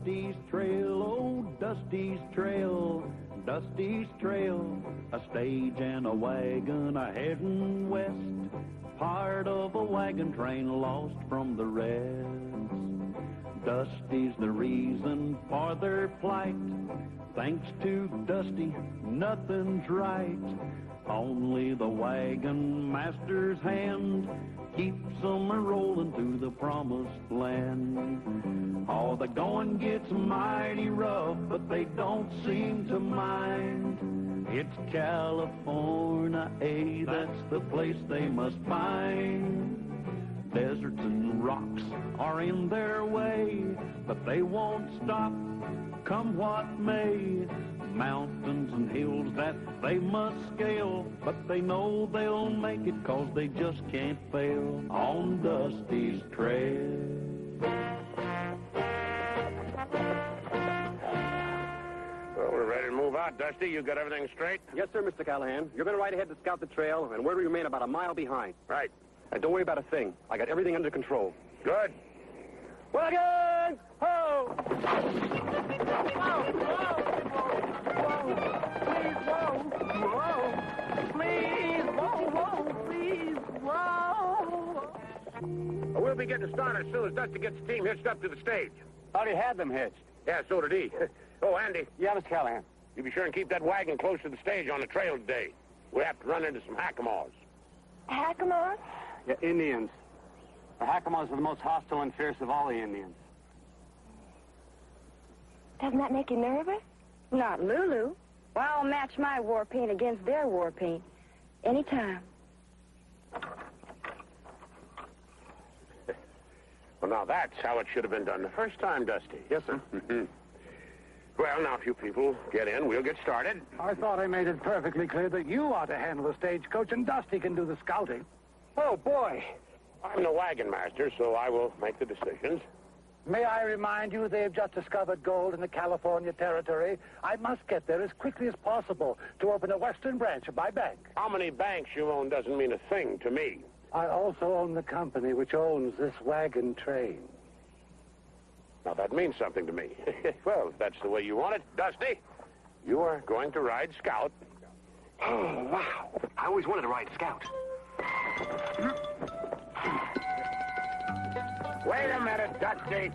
Dusty's trail, oh, Dusty's trail, Dusty's trail. A stage and a wagon a heading west, part of a wagon train lost from the rest. Dusty's the reason for their plight. Thanks to Dusty, nothing's right. Only the wagon master's hand keeps them a-rolling to the promised land. Oh, the going gets mighty rough, but they don't seem to mind. It's California, that's the place they must find. Deserts and rocks are in their way, but they won't stop, come what may. Mountains and hills that they must scale, but they know they'll make it 'cause they just can't fail on Dusty's trail. Well, we're ready to move out, Dusty. You got everything straight? Yes, sir, Mr. Callahan. You're going to ride ahead to scout the trail, and we're to remain about a mile behind. Right. And don't worry about a thing. I got everything under control. Good. Wagon! Ho! Whoa! Please, whoa, please, whoa. We'll be getting started as soon as Dusty gets the team hitched up to the stage. Already had them hitched. Yeah, so did he. Oh, Andy, Yeah, Mr. Callahan. you be sure and keep that wagon close to the stage on the trail today. We have to run into some hackamoors. Hackamoors? Yeah, Indians. The Hackamoors are the most hostile and fierce of all the Indians. Doesn't that make you nervous? Not Lulu. Well, I'll match my war paint against their war paint. Anytime. Well, now that's how it should have been done the first time, Dusty. Yes, sir. Well, now, if you people get in, we'll get started. I thought I made it perfectly clear that you ought to handle the stagecoach and Dusty can do the scouting. Oh, boy. I'm the wagon master, so I will make the decisions. May I remind you they've just discovered gold in the California territory. I must get there as quickly as possible to open a western branch of my bank. How many banks you own doesn't mean a thing to me. I also own the company which owns this wagon train. Now, that means something to me. Well, if that's the way you want it, Dusty, you are going to ride Scout. Oh, wow. I always wanted to ride Scout. Wait a minute, Dusty.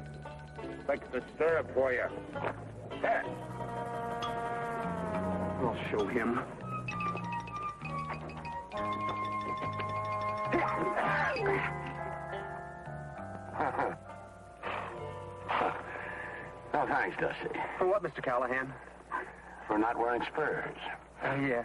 Fix the stirrup for you. There. I'll show him. Oh, thanks, Dusty. For what, Mr. Callahan? For not wearing spurs. Yeah.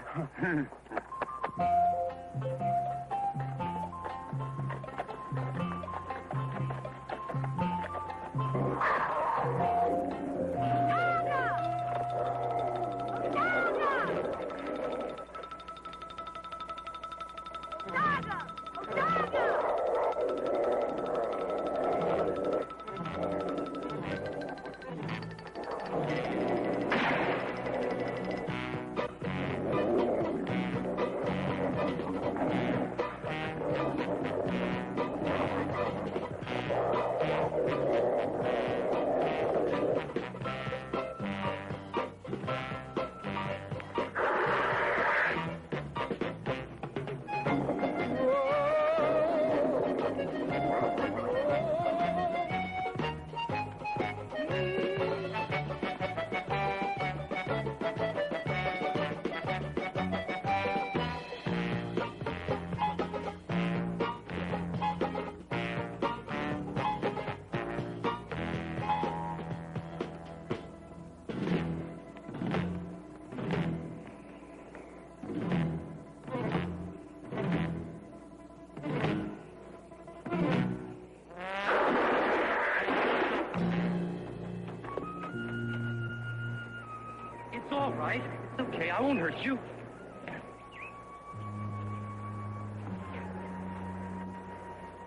It's all right. It's okay. I won't hurt you.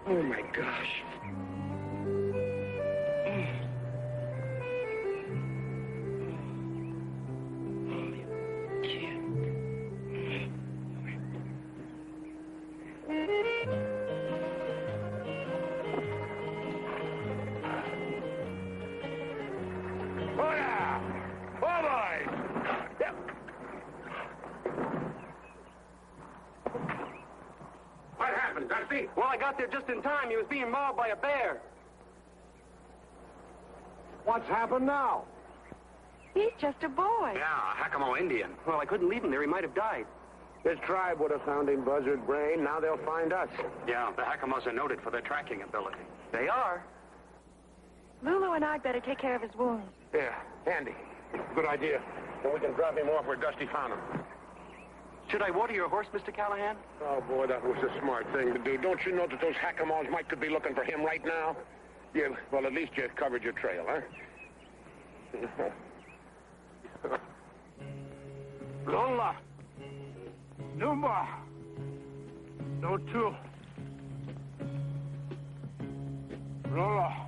Oh, my gosh. happened, Dusty? Well, I got there just in time. He was being mauled by a bear. What's happened now? He's just a boy. Yeah, a Hakamo Indian. Well, I couldn't leave him there. He might have died. His tribe would have found him buzzard brain. Now they'll find us. Yeah, the Hakamos are noted for their tracking ability. They are. Lulu and I'd better take care of his wounds. Yeah, Andy. Good idea. Then we can drop him off where Dusty found him. Should I water your horse, Mr. Callahan? Oh, boy, that was a smart thing to do. Don't you know that those Hakamos could be looking for him right now? Yeah, well, at least you covered your trail, huh? Lola. Numa. No two. Lola.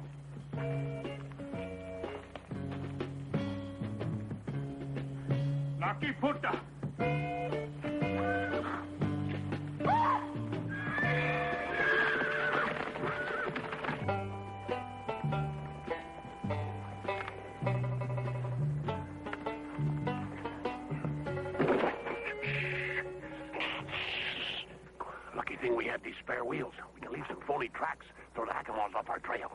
Naki puta. Lucky thing we had these spare wheels. We can leave some phony tracks, throw the Hakamos off our trail.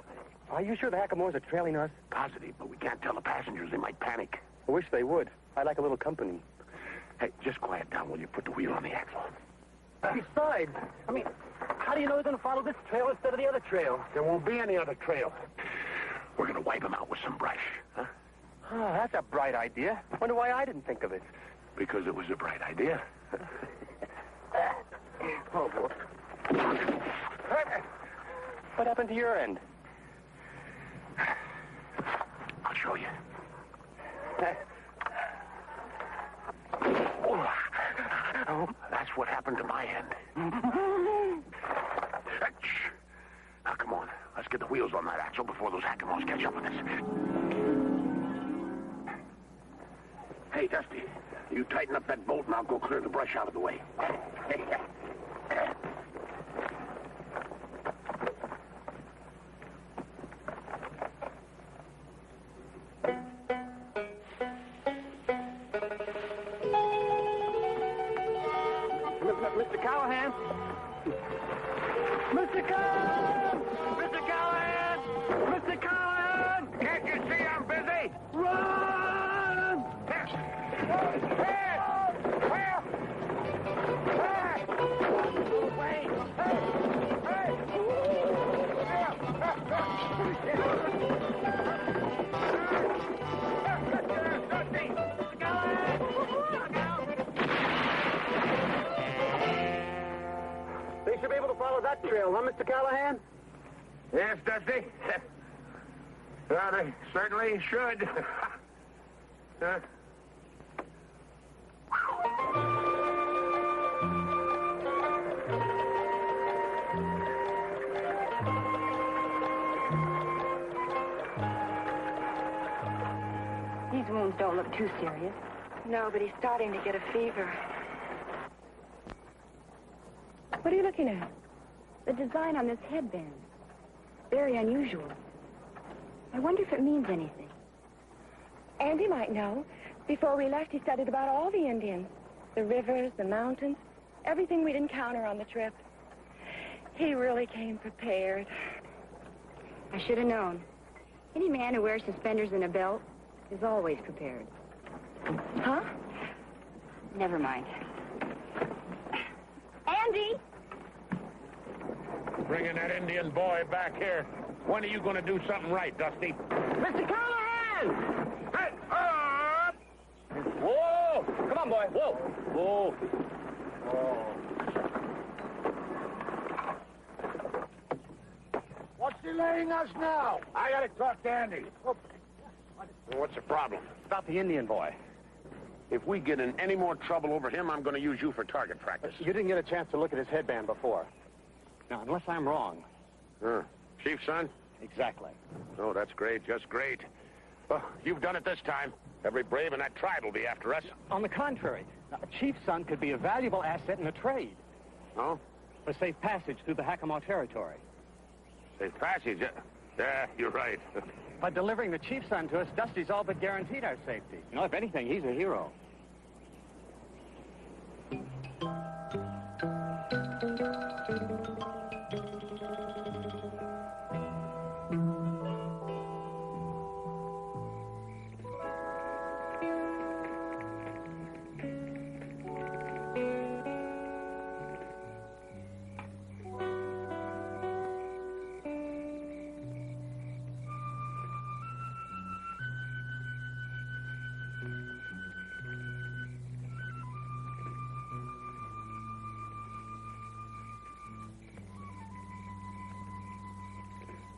Are you sure the Hakamos are trailing us? Positive, but we can't tell the passengers. They might panic. I wish they would. I'd like a little company. Hey, just quiet down while you put the wheel on the axle. Besides, I mean, how do you know they're going to follow this trail instead of the other trail? There won't be any other trail. We're going to wipe them out with some brush, huh? Oh, that's a bright idea. Wonder why I didn't think of it. Because it was a bright idea. Oh, boy. What happened to your end? I'll show you. Oh, that's what happened to my end. Now, come on. Let's get the wheels on that axle before those Hakamos catch up with us. Hey, Dusty, you tighten up that bolt and I'll go clear the brush out of the way. Mr. Callahan! Mr. Callahan! Mr. Callahan! Mr. Callahan! Can't you see I'm busy? Run! They should be able to follow that trail, huh, Mr. Callahan? Yes, Dusty. Well, they certainly should. Huh? These wounds don't look too serious. No, but he's starting to get a fever. What are you looking at? The design on this headband. Very unusual. I wonder if it means anything. Andy might know. Before we left, he studied about all the Indians. The rivers, the mountains, everything we'd encounter on the trip. He really came prepared. I should have known. Any man who wears suspenders and a belt is always prepared. Huh? Never mind. Andy! Bringing that Indian boy back here. When are you going to do something right, Dusty? Mr. Callahan! Hey, up! Whoa! Come on, boy. Whoa! Whoa. What's delaying us now? I gotta talk to Andy. What's the problem? About the Indian boy. If we get in any more trouble over him, I'm going to use you for target practice. You didn't get a chance to look at his headband before. Now, unless I'm wrong. Chief's son? Exactly. Oh, that's great. Just great. Well, you've done it this time. Every brave in that tribe will be after us. On the contrary, a chief's son could be a valuable asset in a trade. Oh? For safe passage through the Hakamo territory. Safe passage? Yeah, you're right. By delivering the chief's son to us, Dusty's all but guaranteed our safety. You know, if anything, he's a hero.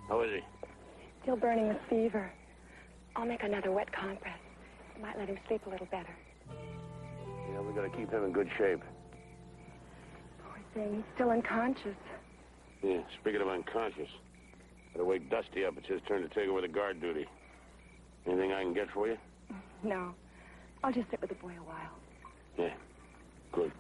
How is he? Still burning with fever. I'll make another wet compress. It might let him sleep a little better. Yeah, we gotta keep him in good shape. Poor thing, he's still unconscious. Yeah, speaking of unconscious, gotta wake Dusty up. It's his turn to take over the guard duty. Anything I can get for you? No. I'll just sit with the boy a while. Yeah, good.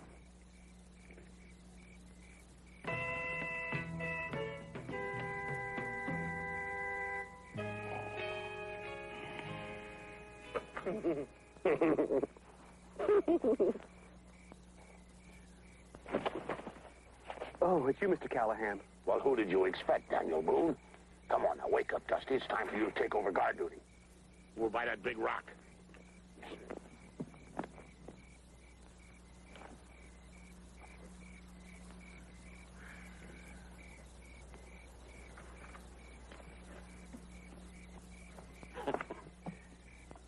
Oh, it's you, Mr. Callahan. Well, who did you expect, Daniel Boone? Come on, now, wake up, Dusty. It's time for you to take over guard duty. We're by that big rock.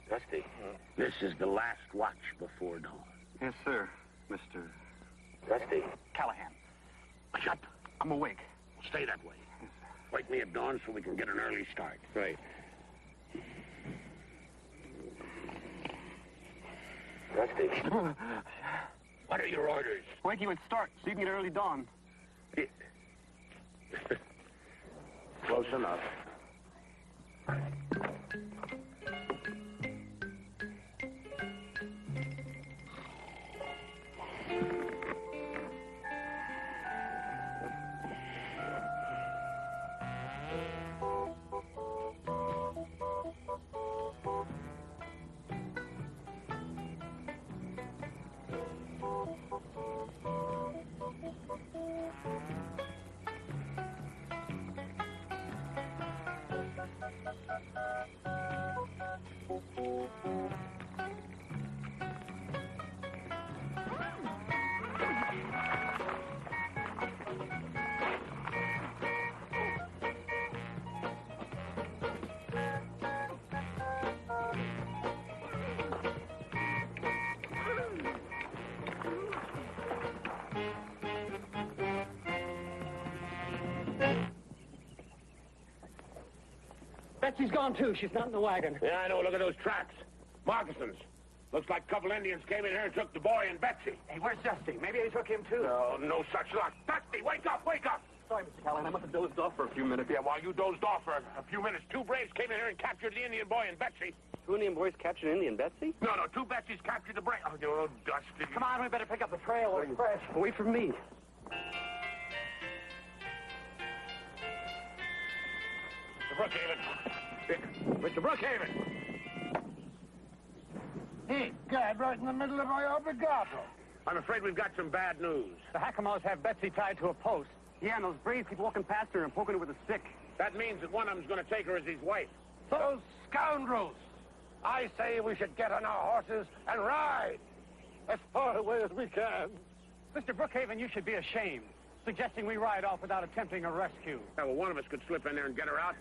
Dusty, this is the last watch before dawn. Yes, sir, Mr. Dusty, Callahan. shut. I'm awake. Stay that way. Wake me at dawn so we can get an early start. Right. Dusty, what are your orders? Wake you at start, so you can get early dawn. Close enough. Betsy's gone, too. She's not in the wagon. Yeah, I know. Look at those tracks. Moccasins. Looks like a couple Indians came in here and took the boy and Betsy. Hey, where's Dusty? Maybe they took him, too. No, no such luck. Dusty, wake up, wake up! Sorry, Mr. Callahan. I must have dozed off for a few minutes. Yeah, while you dozed off for a few minutes, two braves came in here and captured the Indian boy and Betsy. Two Indian boys captured Indian Betsy? No, two Betsy's captured the brave. Oh, Dusty. Come on, we better pick up the trail. We're fresh. Wait for me. Mr. Brookhaven. Mr. Brookhaven. Hey, God, right in the middle of my obligato. I'm afraid we've got some bad news. The Hackamows have Betsy tied to a post. Yeah, and those braves keep walking past her and poking her with a stick. That means that one of them's going to take her as his wife. Those scoundrels! I say we should get on our horses and ride as far away as we can. Mr. Brookhaven, you should be ashamed, suggesting we ride off without attempting a rescue. Yeah, well, one of us could slip in there and get her out.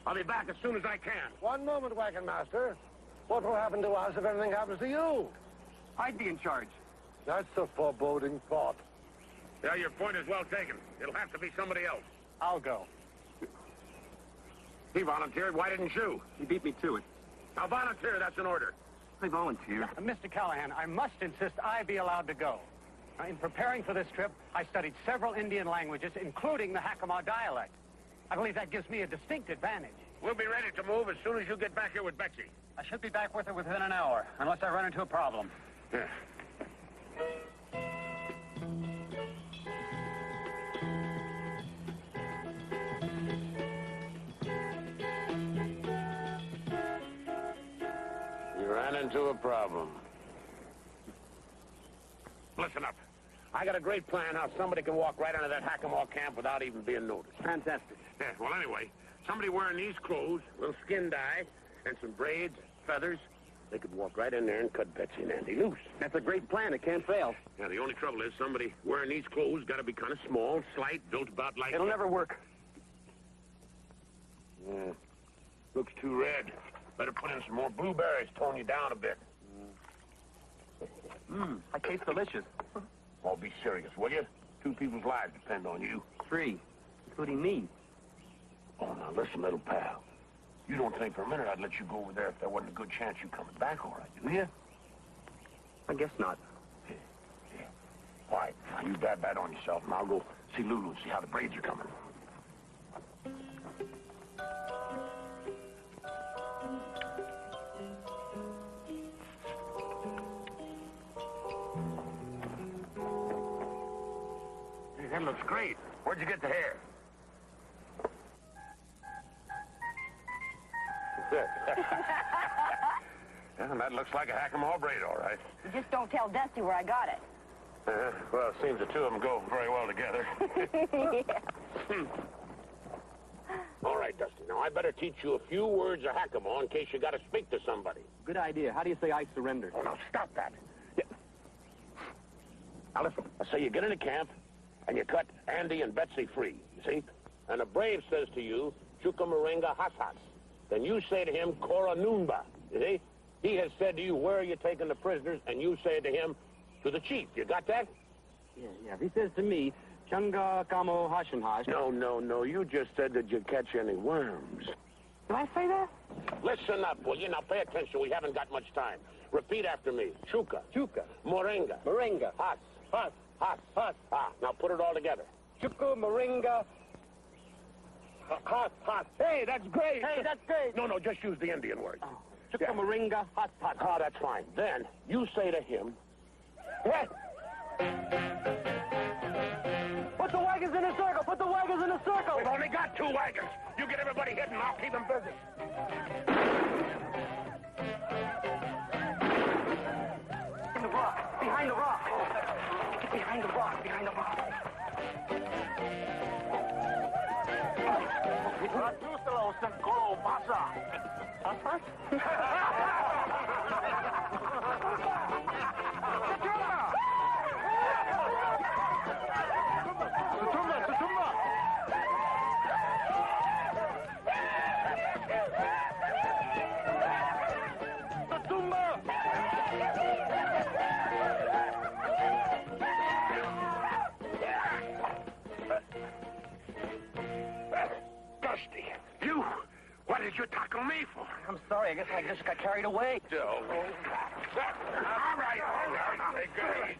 I'll be back as soon as I can. One moment, Wagon Master. What will happen to us if anything happens to you? I'd be in charge. That's a foreboding thought. Yeah, your point is well taken. It'll have to be somebody else. I'll go. He volunteered. Why didn't you? He beat me to it. I'll volunteer. That's an order. I volunteer. Mr. Callahan, I must insist I be allowed to go. In preparing for this trip, I studied several Indian languages, including the Hackamow dialect. I believe that gives me a distinct advantage. We'll be ready to move as soon as you get back here with Betsy. I should be back with her within an hour, unless I run into a problem. Yeah. You ran into a problem. Listen up. I got a great plan how somebody can walk right into that Hackamore camp without even being noticed. Fantastic. Yeah, well, anyway, somebody wearing these clothes, a little skin dye, and some braids, feathers, they could walk right in there and cut Betsy and Andy loose. That's a great plan. It can't fail. Yeah, the only trouble is somebody wearing these clothes got to be kind of small, slight, built about like... It'll never work. Yeah. Looks too red. Better put in some more blueberries, tone you down a bit. I taste delicious. Oh, be serious, will you? 2 people's lives depend on you. 3, including me. Oh, now listen, little pal. You don't think for a minute I'd let you go over there if there wasn't a good chance you coming back all right, do you? I guess not. Yeah. All right, now you dab that on yourself, and I'll go see Lulu and see how the braids are coming. That looks great. Where'd you get the hair? Yeah, that looks like a Hackamore braid, all right. You just don't tell Dusty where I got it. Well, it seems the 2 of them go very well together. Yeah. All right, Dusty. Now, I better teach you a few words of Hackamore in case you got to speak to somebody. Good idea. How do you say I surrender? Oh, now, stop that. Yeah. Now, listen. I say you get into camp, and you cut Andy and Betsy free, you see? And a brave says to you, Chukamoringa Hasas. Then you say to him, Kora Noonba, you see? He has said to you, where are you taking the prisoners? And you say to him, to the chief. You got that? Yeah. If he says to me, Chunga Kamo Hashanhash. No. You just said that you'd catch any worms. Did I say that? Listen up, will you? Now, pay attention. We haven't got much time. Repeat after me. Chuka. Chuka. Moringa. Moringa. Has. Has. Has. Has. Ah, now put it all together. Chuka Moringa. Has. Has. Hey, that's great. Hey, that's great. No, just use the Indian word. Chuka Moringa. Has. Has. Ah, that's fine. Then you say to him, what? Put the wagons in a circle. Put the wagons in a circle. We've only got 2 wagons. You get everybody hidden, I'll keep them busy. In the rock. Behind the rock. Behind the rock. Behind the rock. Dusty, you, what did you tackle me for? I'm sorry. I guess I just got carried away. All right. Good.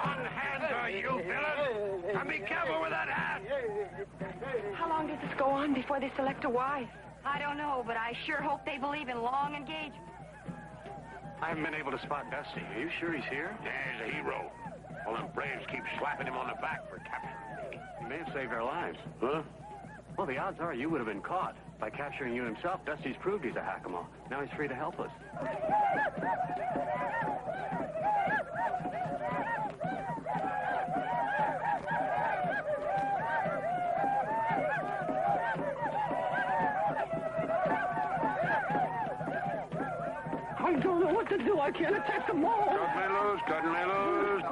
Unhand you, villain! And be careful with that hat! How long does this go on before they select a wife? I don't know, but I sure hope they believe in long engagement. I haven't been able to spot Dusty. Are you sure he's here? Yeah, he's a hero. All them braves keep slapping him on the back for capture. He may have saved our lives. Huh? Well, the odds are you would have been caught. By capturing you himself, Dusty's proved he's a Hackamore. Now he's free to help us. I don't know what to do. I can't attack them all. Cut me loose.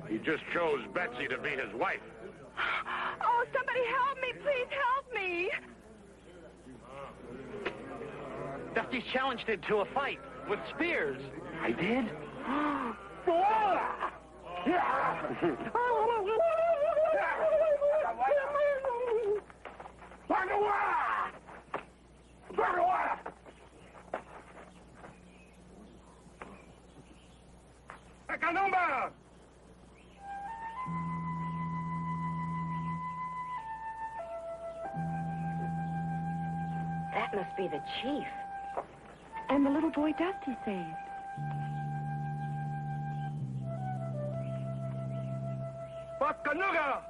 He just chose Betsy to be his wife. Oh, somebody help me. Please help me. Dusty's challenged it to a fight with spears. I did? That must be the chief. And the little boy Dusty saved. Wakanuga!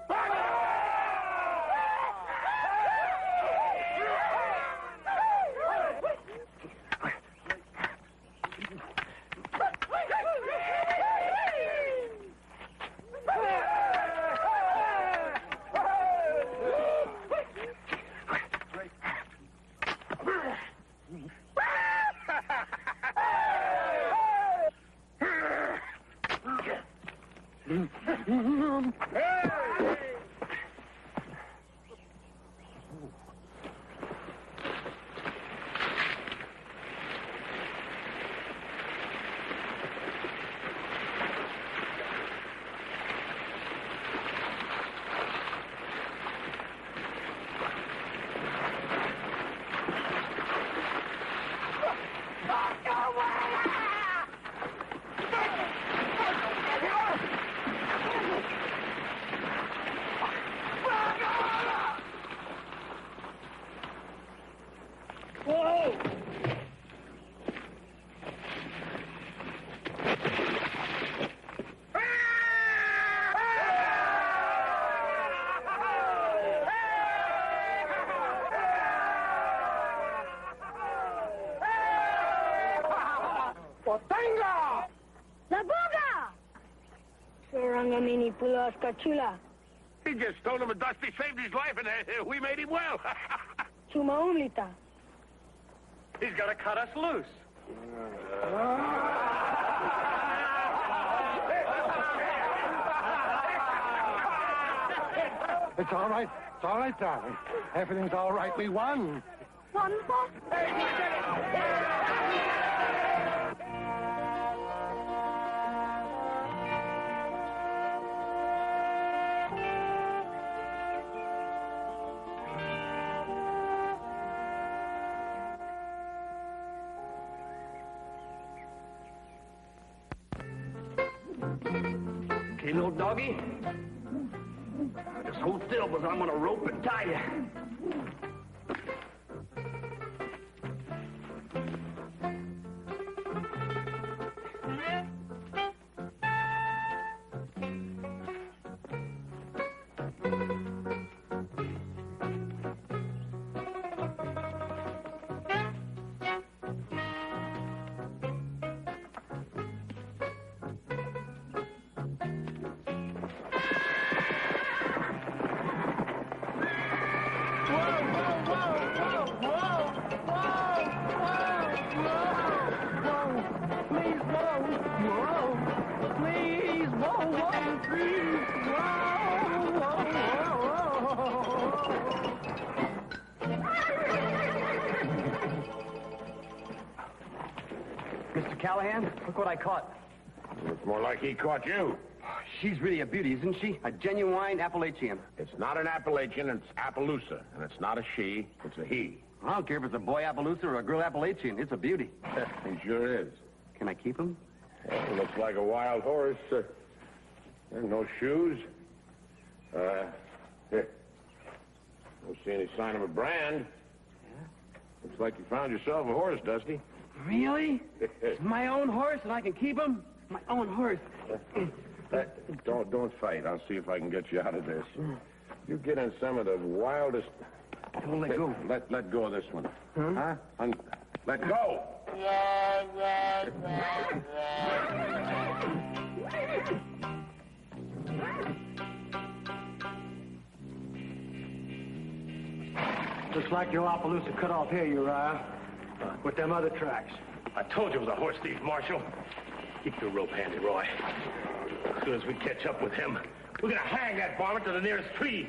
He just told him that Dusty saved his life, and we made him well. He's got to cut us loose. It's all right. It's all right, darling. Everything's all right. We won. Won what? Okay, little doggy. Just hold still, because I'm going to rope and tie you. Mr. Callahan, look what I caught. Looks more like he caught you. She's really a beauty, isn't she? A genuine Appalachian. It's not an Appalachian, it's Appaloosa. And it's not a she, it's a he. I don't care if it's a boy Appaloosa or a girl Appalachian. It's a beauty. He sure is. Can I keep him? Well, looks like a wild horse. There's no shoes. Here. Don't see any sign of a brand. Yeah? Looks like you found yourself a horse, Dusty. Really? It's my own horse and I can keep him? My own horse. Don't fight. I'll see if I can get you out of this. You get in some of the wildest... Don't let go. Let go of this one. Huh? Let go! Looks like your Appaloosa cut off here, Uriah. With them other tracks. I told you it was a horse thief, Marshal. Keep your rope handy, Roy. As soon as we catch up with him, we're going to hang that varmint to the nearest tree.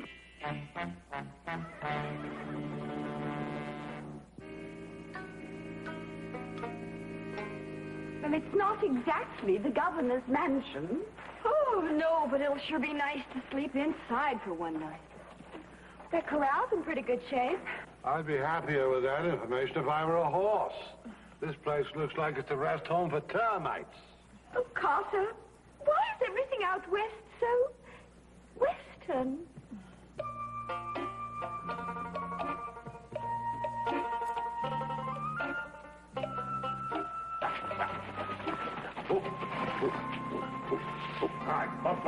Well, it's not exactly the governor's mansion. Oh, no, but it'll sure be nice to sleep inside for one night. The corral's in pretty good shape. I'd be happier with that information if I were a horse. This place looks like it's a rest home for termites. Oh, Carter, why is everything out west so western?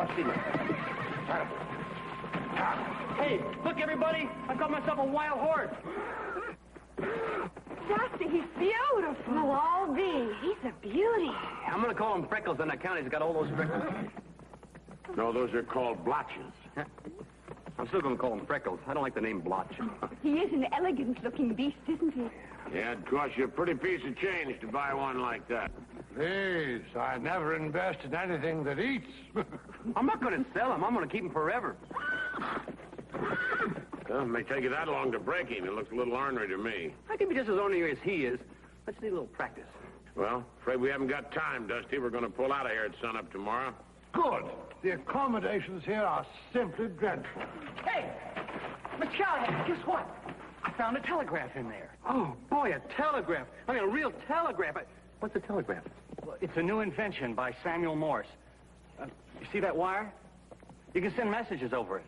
Dusty. Hey, look, everybody. I got myself a wild horse. Dusty, he's beautiful. Well, I'll be. He's a beauty. I'm going to call him Freckles, and the county's got all those freckles. No, those are called blotches. I'm still going to call him Freckles. I don't like the name Blotch. He is an elegant-looking beast, isn't he? Yeah, it'd cost you a pretty piece of change to buy one like that. Please, I never invest in anything that eats. I'm not going to sell him. I'm going to keep him forever. Well, it may take you that long to break him. He looks a little ornery to me. I can be just as ornery as he is. Let's need a little practice. Well, afraid we haven't got time, Dusty. We're going to pull out of here at sunup tomorrow. Good. The accommodations here are simply dreadful. Hey, Miss Callahan, guess what? I found a telegraph in there. Oh, boy, a telegraph. I mean, a real telegraph. What's a telegraph? Well, it's a new invention by Samuel Morse. You see that wire? You can send messages over it.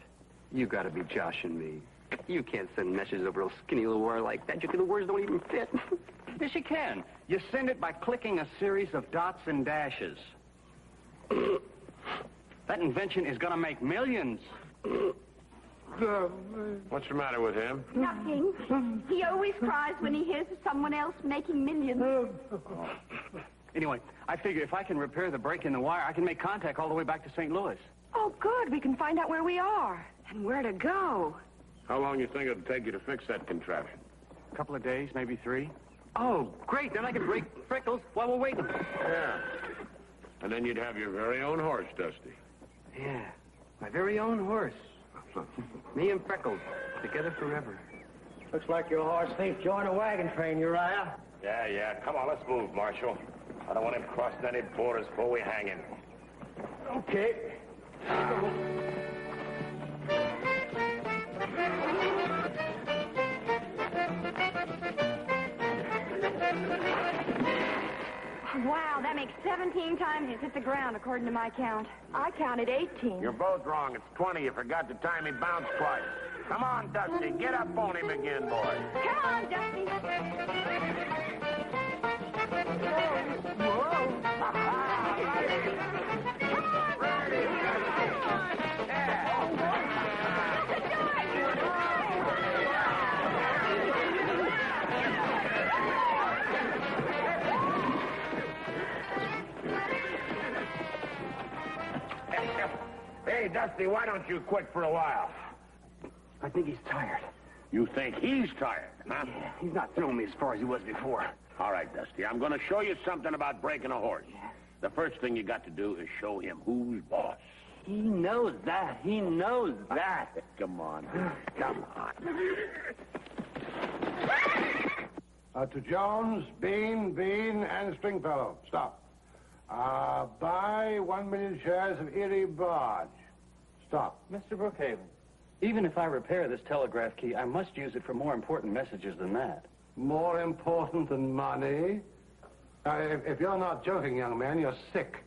You gotta be joshing me. You can't send messages over a skinny little wire like that. The words don't even fit. Yes, you can. You send it by clicking a series of dots and dashes. That invention is gonna make millions. What's the matter with him? Nothing. He always cries when he hears of someone else making millions. Anyway, I figure if I can repair the break in the wire, I can make contact all the way back to St. Louis. Oh, good. We can find out where we are and where to go. How long you think it'll take you to fix that contraption? A couple of days, maybe 3. Oh, great. Then I can break Freckles while we're waiting. Yeah. And then you'd have your very own horse, Dusty. Yeah, my very own horse. Me and Freckles, together forever. Looks like your horse thief joined a wagon train, Uriah. Yeah. Come on, let's move, Marshal. I don't want him crossing any borders before we hang him. Okay. Wow, that makes 17 times he's hit the ground, according to my count. I counted 18. You're both wrong. It's 20. You forgot the time he bounced twice. Come on, Dusty. Get up on him again, boy. Come on, Dusty. Hey, Dusty, why don't you quit for a while? I think he's tired. You think he's tired, huh? Yeah, he's not throwing me as far as he was before. All right, Dusty, I'm going to show you something about breaking a horse. The first thing you got to do is show him who's boss. He knows that. He knows that. Come on. Come on. To Jones, Bean, and Stringfellow. Stop. Buy 1 million shares of Erie Barge. Stop. Mr. Brookhaven, even if I repair this telegraph key, I must use it for more important messages than that. More important than money? If you're not joking, young man, you're sick.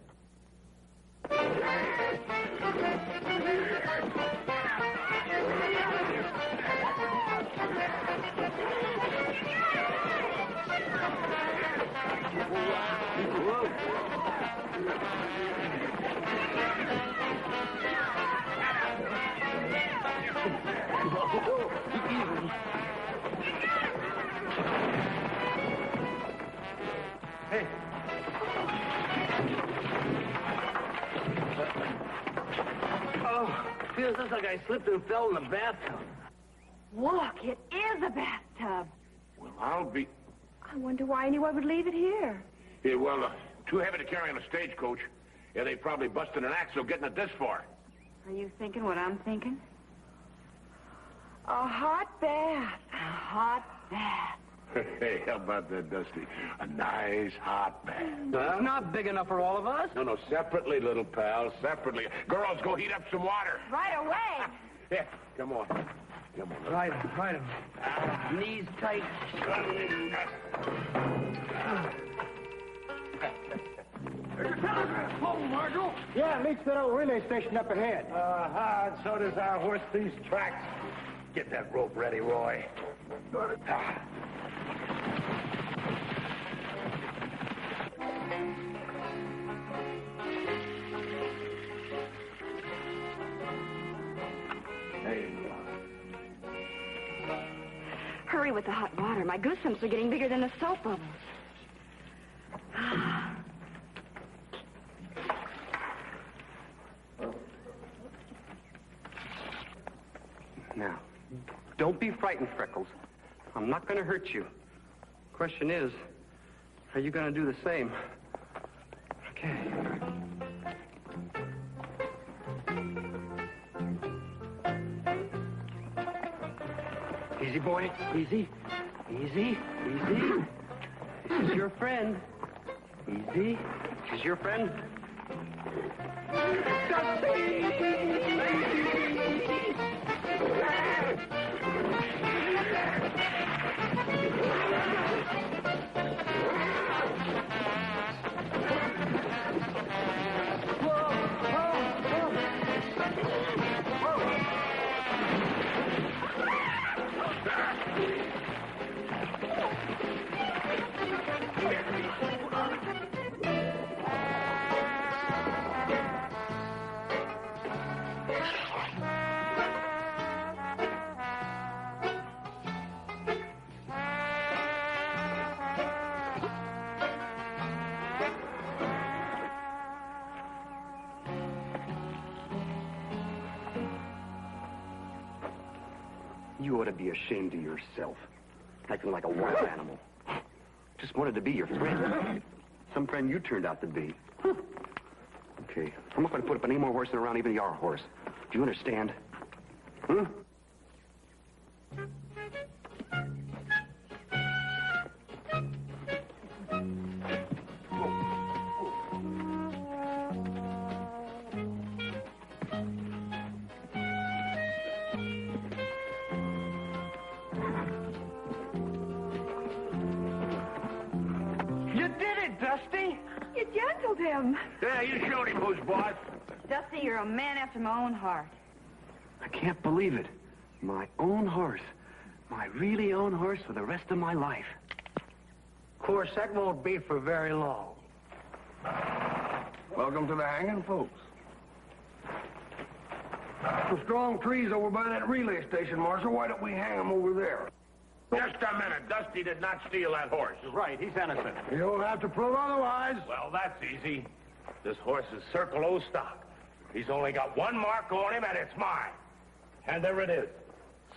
Hey. Oh, feels just like I slipped and fell in the bathtub. Look, it is a bathtub. Well, I'll be... I wonder why anyone would leave it here. Yeah, well, too heavy to carry on a stagecoach. Yeah, they probably busted an axle getting it this far. Are you thinking what I'm thinking? A hot bath. A hot bath. Hey, how about that, Dusty? A nice hot bath. It's not big enough for all of us. No, separately, little pal, separately. Girls, go heat up some water. Right away. Yeah, come on. Come on. Right. Knees tight. Yeah, it leads to that old relay station up ahead. And so does our horse thief's tracks. Get that rope ready, Roy. Hurry with the hot water. My goosebumps are getting bigger than the soap bubbles. Now, don't be frightened, Freckles. I'm not going to hurt you. Question is, are you going to do the same? Okay. Easy, boy. Easy. Easy. Easy. This is your friend. Easy. This is your friend. You ought to be ashamed of yourself. Acting like a wild animal. Just wanted to be your friend. Some friend you turned out to be. Okay, I'm not going to put up any more horses around, even your horse. Do you understand? Hmm? You gentled him. Yeah, you showed him who's boss. Dusty, you're a man after my own heart. I can't believe it. My own horse. My really own horse for the rest of my life. Of course, that won't be for very long. Welcome to the hanging, folks. Some strong trees over by that relay station, Marshal. Why don't we hang them over there? Just a minute. Dusty did not steal that horse. Right, he's innocent. You'll have to prove otherwise. Well, that's easy. This horse is Circle O stock. He's only got one mark on him, and it's mine. And there it is.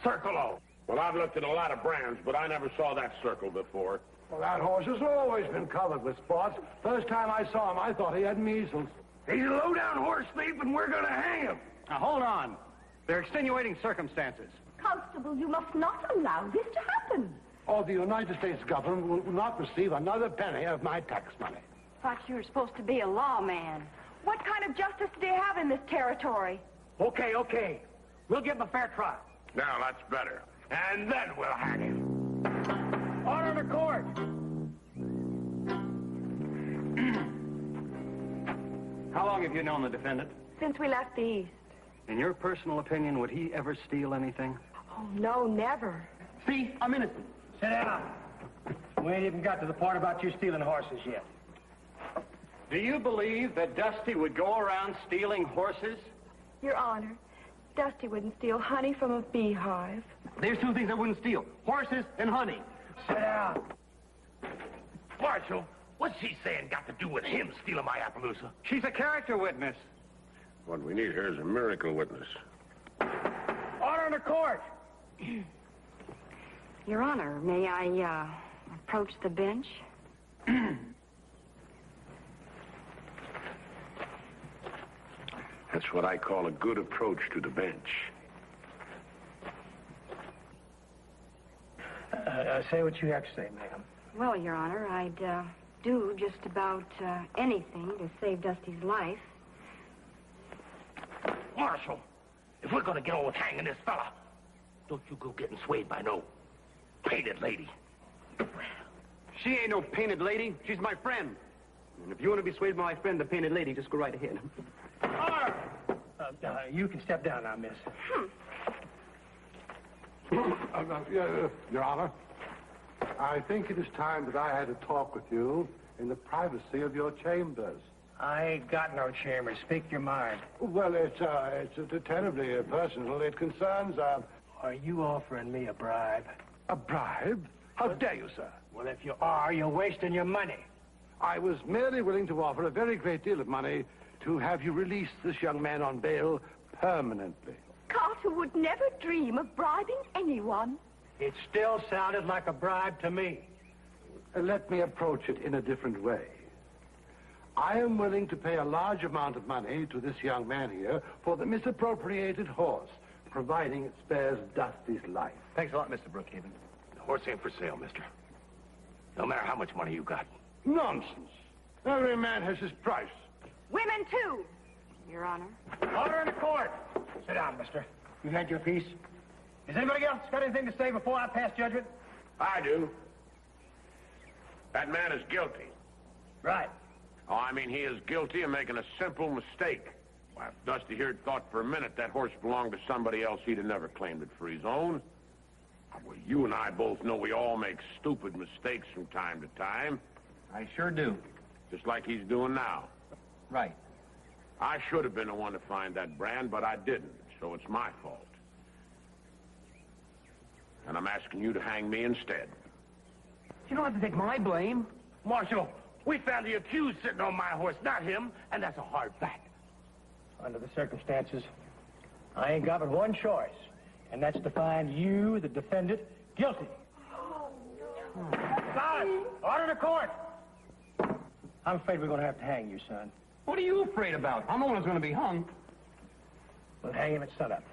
Circle O. Well, I've looked at a lot of brands, but I never saw that circle before. Well, that horse has always been covered with spots. First time I saw him, I thought he had measles. He's a low-down horse thief, and we're going to hang him. Now, hold on. There are extenuating circumstances. Constable, you must not allow this to happen. Oh, the United States government will not receive another penny of my tax money. Thought you were supposed to be a lawman. What kind of justice do you have in this territory? Okay. We'll give him a fair trial. Now, that's better. And then we'll hang him. Order to court. How long have you known the defendant? Since we left the East. In your personal opinion, would he ever steal anything? Oh, no, never. See, I'm innocent. Sit down. We ain't even got to the part about you stealing horses yet. Do you believe that Dusty would go around stealing horses? Your Honor, Dusty wouldn't steal honey from a beehive. There's two things I wouldn't steal. Horses and honey. Sit down. Marshal, what's she saying got to do with him stealing my Appaloosa? She's a character witness. What we need here is a miracle witness. Order to court. Your Honor, may I, approach the bench? That's what I call a good approach to the bench. Say what you have to say, ma'am. Well, Your Honor, I'd, do just about, anything to save Dusty's life. Marshal, if we're gonna get on with hanging this fella, don't you go getting swayed by no painted lady. She ain't no painted lady. She's my friend. And if you want to be swayed by my friend, the painted lady, just go right ahead. Order! You can step down now, miss. Your Honor, I think it is time that I had a talk with you in the privacy of your chambers. I ain't got no chamber. Speak your mind. Well, it's terribly personal. It concerns, Are you offering me a bribe? A bribe? How dare you, sir? Well, if you are, you're wasting your money. I was merely willing to offer a very great deal of money to have you release this young man on bail permanently. Carter would never dream of bribing anyone. It still sounded like a bribe to me. Let me approach it in a different way. I am willing to pay a large amount of money to this young man here for the misappropriated horse, providing it spares Dusty's life. Thanks a lot, Mr. Brookhaven. The horse ain't for sale, mister. No matter how much money you got. Nonsense. Every man has his price. Women, too, Your Honor. Order in the court. Sit down, mister. You had your piece. Has anybody else got anything to say before I pass judgment? I do. That man is guilty. Right. Oh, I mean, he is guilty of making a simple mistake. Why, if Dusty here thought for a minute that horse belonged to somebody else, he'd have never claimed it for his own. Well, you and I both know we all make stupid mistakes from time to time. I sure do. Just like he's doing now. Right. I should have been the one to find that brand, but I didn't, so it's my fault. And I'm asking you to hang me instead. You don't have to take my blame. Marshal, we found the accused sitting on my horse, not him, and that's a hard fact. Under the circumstances, I ain't got but one choice, and that's to find you, the defendant, guilty. Guys, order in the court. I'm afraid we're going to have to hang you, son. What are you afraid about? I'm the one who's going to be hung. We'll hang him at sunup.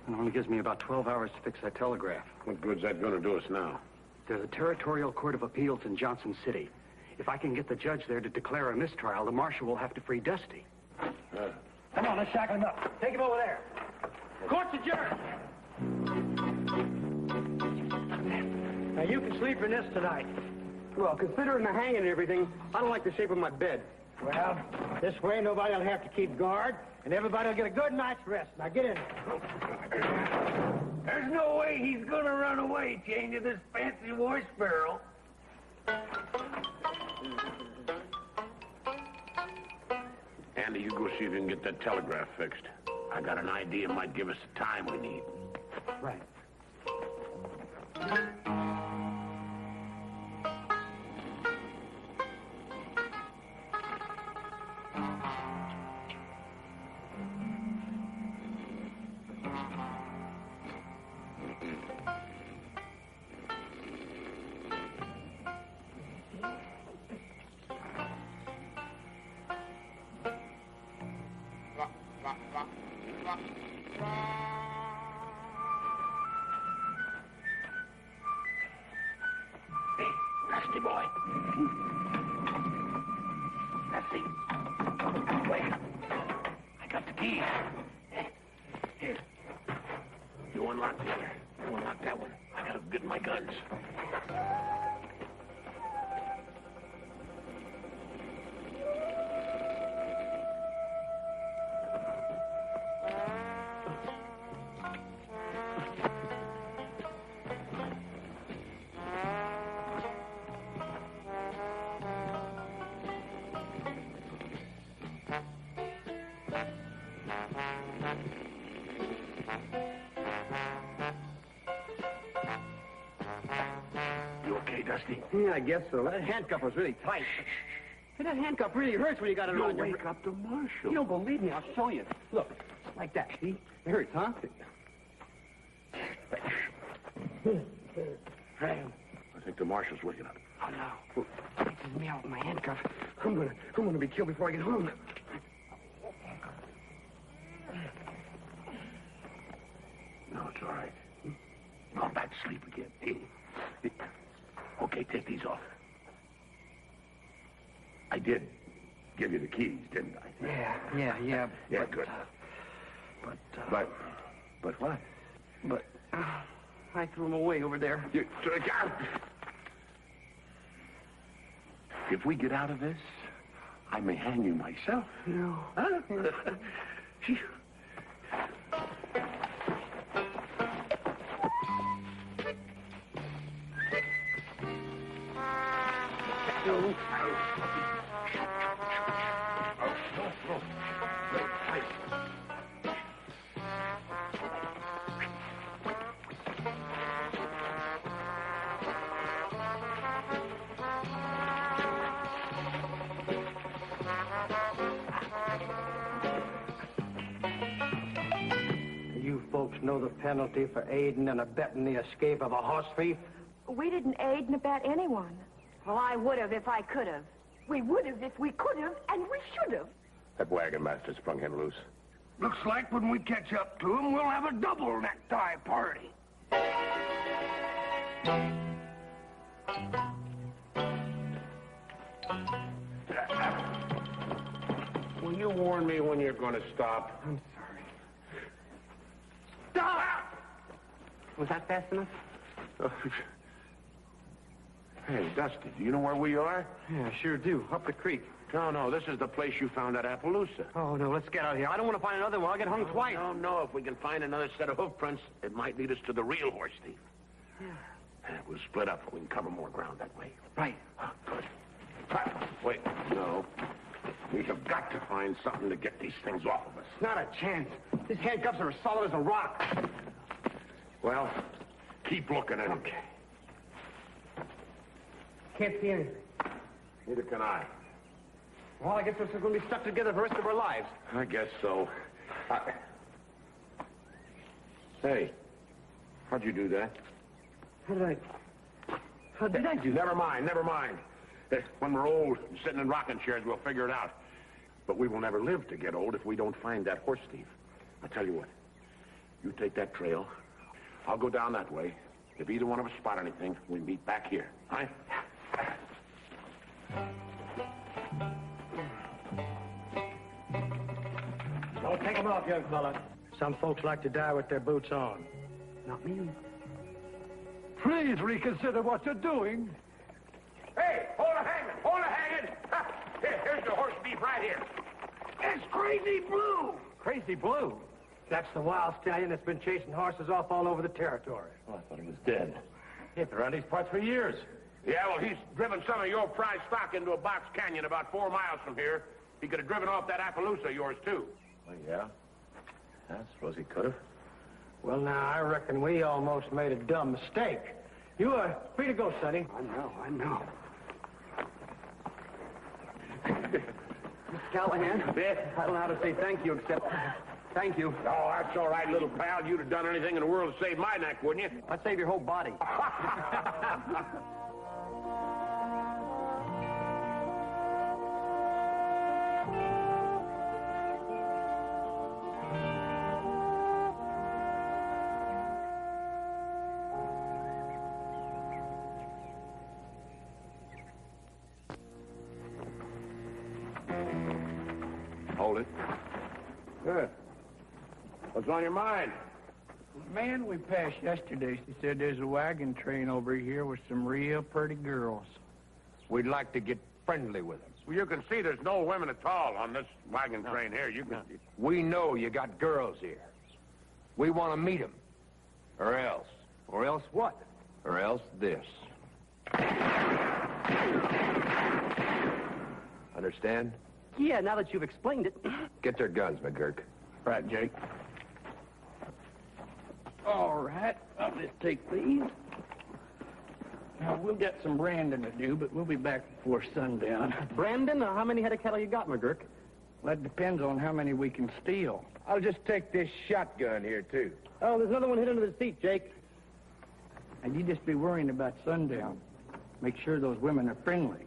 It only gives me about 12 hours to fix that telegraph. What good's that going to do us now? There's a territorial court of appeals in Johnson City. If I can get the judge there to declare a mistrial, the marshal will have to free Dusty. Come on, let's shackle him up. Take him over there. Court's adjourned. Now, you can sleep in this tonight. Well, considering the hanging and everything, I don't like the shape of my bed. Well, this way nobody will have to keep guard, and everybody will get a good night's rest. Now, get in there. There's no way he's going to run away, chained to this fancy horse barrel. Andy, you go see if you can get that telegraph fixed. I got an idea it might give us the time we need. Right. Nasty boy. Nasty. Wait. I got the key. Here. You unlock the other. You unlock that one. I gotta get my guns. Dusty? Yeah, I guess so. That handcuff was really tight. Hey, that handcuff really hurts when you got it on your... Wake up the marshal. You don't believe me, I'll show you. Look, like that, see? It hurts, huh? I think the marshal's waking up. Oh, no. This is me out with my handcuff. I'm gonna be killed before I get home. No, it's all right. Go back to sleep again. Okay, take these off. I did give you the keys, didn't I? Yeah. Yeah, good. But what? But I threw them away over there. If we get out of this, I may hang you myself. No. Huh? penalty for aiding and abetting the escape of a horse thief? We didn't aid and abet anyone. Well, I would have if I could have. We would have if we could have, and we should have. That wagon master sprung him loose. Looks like when we catch up to him, we'll have a double necktie party. Will you warn me when you're going to stop? I'm sorry. Stop! Was that fast enough? Hey, Dusty, do you know where we are? Yeah, I sure do. Up the creek. No, this is the place you found that Appaloosa. Oh, no, let's get out of here. I don't want to find another one. I'll get hung twice. No, if we can find another set of hoof prints, it might lead us to the real horse thief. Yeah. We'll split up. We can cover more ground that way. Right. Good. Wait, no. We have got to find something to get these things off of us. Not a chance. These handcuffs are as solid as a rock. Well, keep looking at it. Okay. Can't see anything. Neither can I. Well, I guess we're going to be stuck together for the rest of our lives. I guess so. Hey, how'd you do that? How did I do that? Never mind. When we're old, sitting in rocking chairs, we'll figure it out. But we will never live to get old if we don't find that horse thief. I tell you what, you take that trail, I'll go down that way. If either one of us spot anything, we meet back here, all right? Don't take them off, young fella. Some folks like to die with their boots on. Not me. Please reconsider what you're doing. Hey, hold a hanging! Here's the horse thief right here. It's Crazy Blue! Crazy Blue? That's the wild stallion that's been chasing horses off all over the territory. Oh, I thought he was dead. He's been around these parts for years. Yeah, well, he's driven some of your prize stock into a box canyon about 4 miles from here. He could have driven off that Appaloosa of yours, too. Oh, yeah? I suppose he could have. Well, now, I reckon we almost made a dumb mistake. You are free to go, Sonny. I know. Mr. Callahan? Yeah? I don't know how to say thank you except thank you. Oh, that's all right, little pal. You'd have done anything in the world to save my neck, wouldn't you? I'd save your whole body. Hold it. Good. What's on your mind? The man we passed yesterday, he said there's a wagon train over here with some real pretty girls. We'd like to get friendly with him. Well, you can see there's no women at all on this wagon train here. You can... We know you got girls here. We want to meet them. Or else. Or else what? Or else this. Understand? Yeah, now that you've explained it. Get their guns, McGurk. Right, Jake. All right, I'll just take these. Now, we'll get some branding to do, but we'll be back before sundown. Brandon, how many head of cattle you got, McGurk? Well, that depends on how many we can steal. I'll just take this shotgun here, too. Oh, there's another one hid under the seat, Jake. And you just be worrying about sundown. Make sure those women are friendly.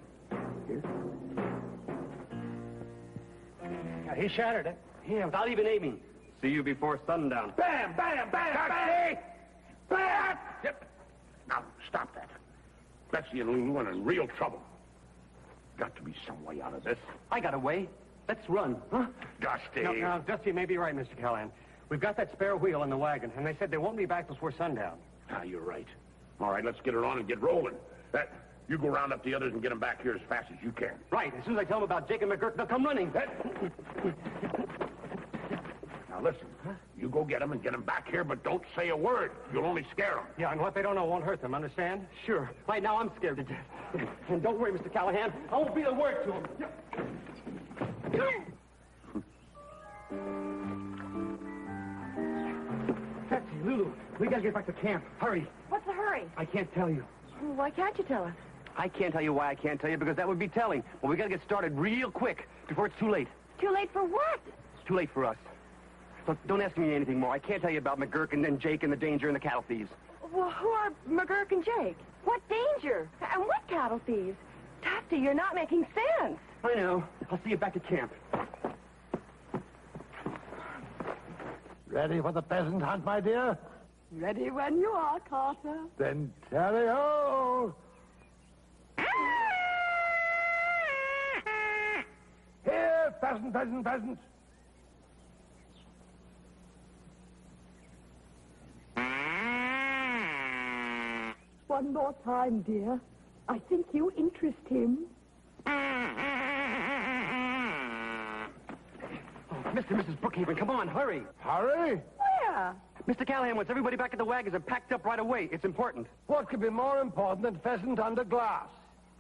Here. Now, he shattered it. Yeah, without even aiming. See you before sundown. Bam, bam, bam, bam! Bam! Yep. Now, stop that. Betsy and Lulu are in real trouble. Got to be some way out of this. I got a way. Let's run, huh? Dusty. Now, Dusty may be right, Mr. Callahan. We've got that spare wheel in the wagon, and they said they won't be back before sundown. Ah, you're right. All right, let's get it on and get rolling. You go round up the others and get them back here as fast as you can. Right. As soon as I tell them about Jake and McGurk, they'll come running. Now, listen. You go get them and get them back here, but don't say a word. You'll only scare them. Yeah, and what they don't know won't hurt them, understand? Sure. Right now, I'm scared to death. And don't worry, Mr. Callahan. I won't be a word to them. Betsy, Lulu, we gotta get back to camp. Hurry. What's the hurry? I can't tell you. Why can't you tell us? I can't tell you why I can't tell you, because that would be telling. Well, we gotta get started real quick before it's too late. Too late for what? It's too late for us. Look, don't ask me anything more. I can't tell you about McGurk and then Jake and the danger and the cattle thieves. Well, who are McGurk and Jake? What danger? And what cattle thieves? Dusty, you're not making sense. I know. I'll see you back at camp. Ready for the pheasant hunt, my dear? Ready when you are, Carter. Then tally-ho! Here, pheasant, pheasant, pheasant. One more time, dear. I think you interest him. Mr. and Mrs. Brookhaven, come on, hurry. Hurry? Where? Mr. Callahan wants everybody back at the wagons and packed up right away. It's important. What could be more important than pheasant under glass?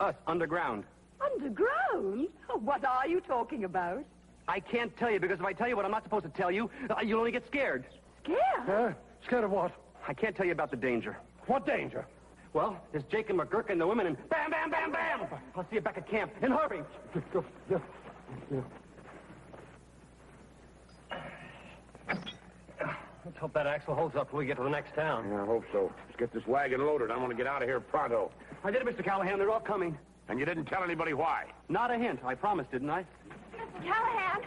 Us, underground. Underground? What are you talking about? I can't tell you, because if I tell you what I'm not supposed to tell you, you'll only get scared. Scared? Scared of what? I can't tell you about the danger. What danger? Well, there's Jake and McGurk and the women, and bam, bam, bam, bam! I'll see you back at camp. And hurry! Let's hope that axle holds up till we get to the next town. Yeah, I hope so. Let's get this wagon loaded. I want to get out of here pronto. I did it, Mr. Callahan. They're all coming. And you didn't tell anybody why? Not a hint. I promised, didn't I? Mr. Callahan!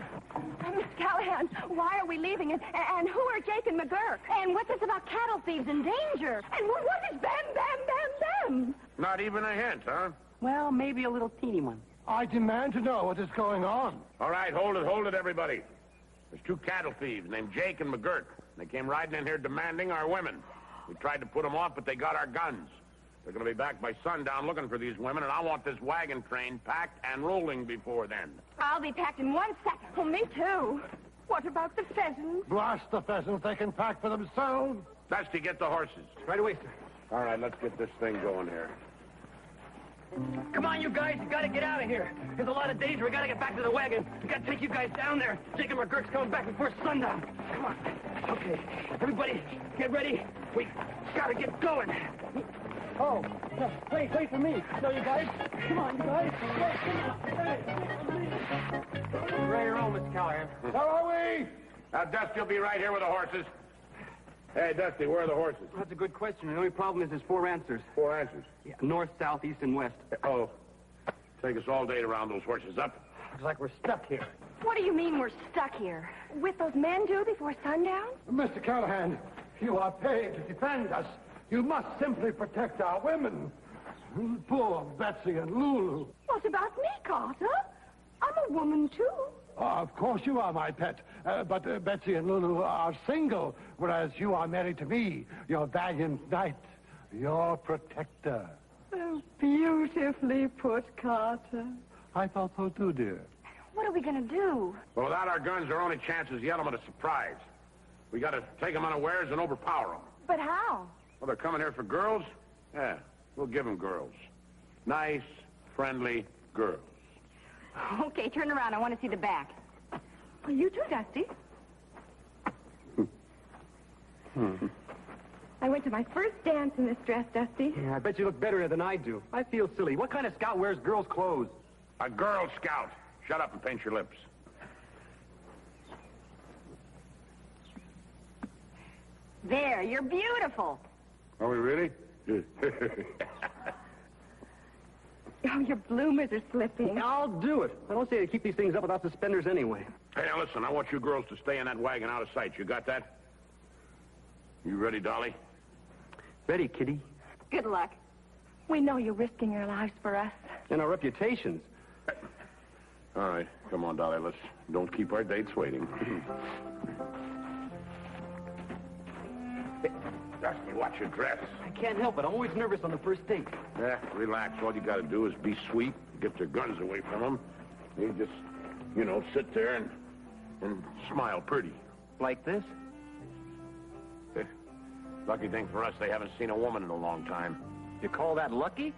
Mr. Callahan, why are we leaving? And who are Jake and McGurk? And what's this about cattle thieves and danger? And what is bam, bam, bam, bam? Not even a hint, huh? Well, maybe a little teeny one. I demand to know what is going on. All right, hold it, everybody. There's two cattle thieves named Jake and McGurk. They came riding in here demanding our women. We tried to put them off, but they got our guns. They're going to be back by sundown looking for these women, and I want this wagon train packed and rolling before then. I'll be packed in 1 second. Oh, me too. What about the pheasants? Blast the pheasants. They can pack for themselves. Dusty, get the horses. Right away, sir. All right, let's get this thing going here. Come on, you guys. You got to get out of here. There's a lot of danger. We got to get back to the wagon. We got to take you guys down there. Jake and McGurk's coming back before sundown. Come on. Okay. Everybody, get ready. We got to get going. Oh, wait for me. So you guys, come on, you guys. Ready to roll, Mr. Callahan. Where are we? Now, Dusty will be right here with the horses. Hey, Dusty, where are the horses? That's a good question. The only problem is there's 4 answers. 4 answers. Yeah, north, south, east, and west. Oh. Take us all day to round those horses up. Looks like we're stuck here. What do you mean we're stuck here? With those men due before sundown? Mr. Callahan, you are paid to defend us. You must simply protect our women. Poor Betsy and Lulu. What about me, Carter? I'm a woman, too. Of course you are, my pet. But Betsy and Lulu are single, whereas you are married to me, your valiant knight, your protector. Oh, beautifully put, Carter. I thought so too, dear. What are we going to do? Well, without our guns, our only chance is the element of surprise. We got to take them unawares and overpower them. But how? Well, they're coming here for girls? Yeah, we'll give them girls. Nice, friendly girls. Okay, turn around. I want to see the back. Well, you too, Dusty. I went to my first dance in this dress, Dusty. Yeah, I bet you look better than I do. I feel silly. What kind of scout wears girls' clothes? A Girl Scout. Shut up and paint your lips. There, you're beautiful. Are we really? Oh, your bloomers are slipping. I'll do it. I don't say to keep these things up without suspenders anyway. Hey, now listen, I want you girls to stay in that wagon out of sight. You got that? You ready, Dolly? Ready, kitty. Good luck. We know you're risking your lives for us. And our reputations. All right, come on, Dolly. Let's don't keep our dates waiting. Hey, Dusty, watch your dress. I can't help it. I'm always nervous on the first date. Yeah, relax. All you got to do is be sweet, get your guns away from them. You just, sit there and smile pretty. Like this? Lucky thing for us, they haven't seen a woman in a long time. You call that lucky?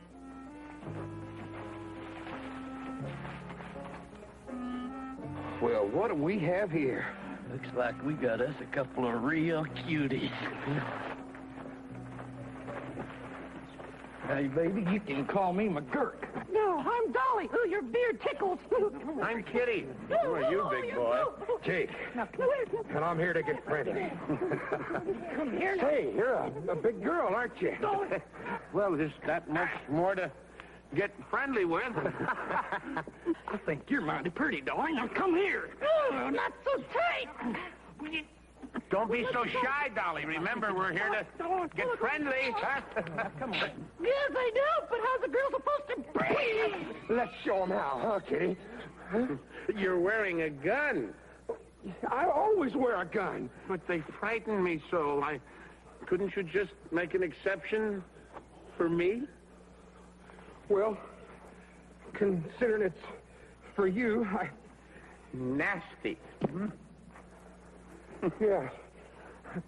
Well, what do we have here? Looks like we got us a couple of real cuties. Hey, baby, you can call me McGurk. No, I'm Dolly. Ooh, your beard tickles. I'm Kitty. Who are you, big boy? Jake. And I'm here to get friendly. Come here. Say, you're a big girl, aren't you? Well, there's that much more to get friendly with. I think you're mighty pretty, Dolly. Now come here. Oh, not so tight. Don't be so shy, Dolly. Remember, we're here to get friendly. Huh? Come on. Yes, I know, but how's a girl supposed to breathe? Let's show 'em how, huh, Kitty? You're wearing a gun. I always wear a gun. But they frighten me so. Couldn't you just make an exception for me? Well, considering it's for you, Nasty. Yeah.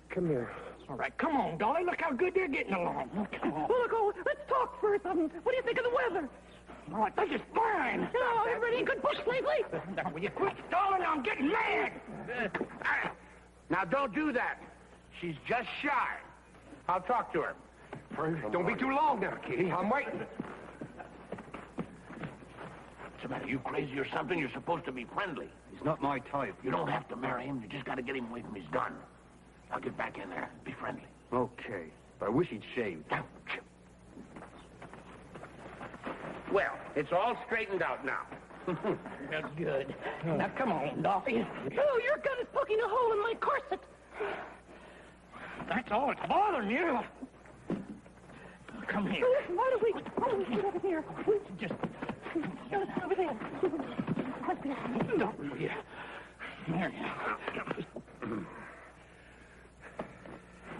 Come here. All right, come on, Dolly. Look how good they're getting along. Come on. Well, look, let's talk first. What do you think of the weather? Oh, I think it's fine. Oh, everybody in good books lately? Now, will you quit stalling? I'm getting mad. Now, don't do that. She's just shy. I'll talk to her. Don't be too long now, Kitty. I'm waiting. What's the matter? You crazy or something? You're supposed to be friendly. He's not my type. You don't have to marry him. You just got to get him away from his gun. Now get back in there. Be friendly. Okay. But I wish he'd shaved. Well, it's all straightened out now. That's good. Now, come on, Dolly. Oh, your gun is poking a hole in my corset. That's all that's bothering you. Come here. Why don't we get over here? Just... Over there. Yeah. There you go.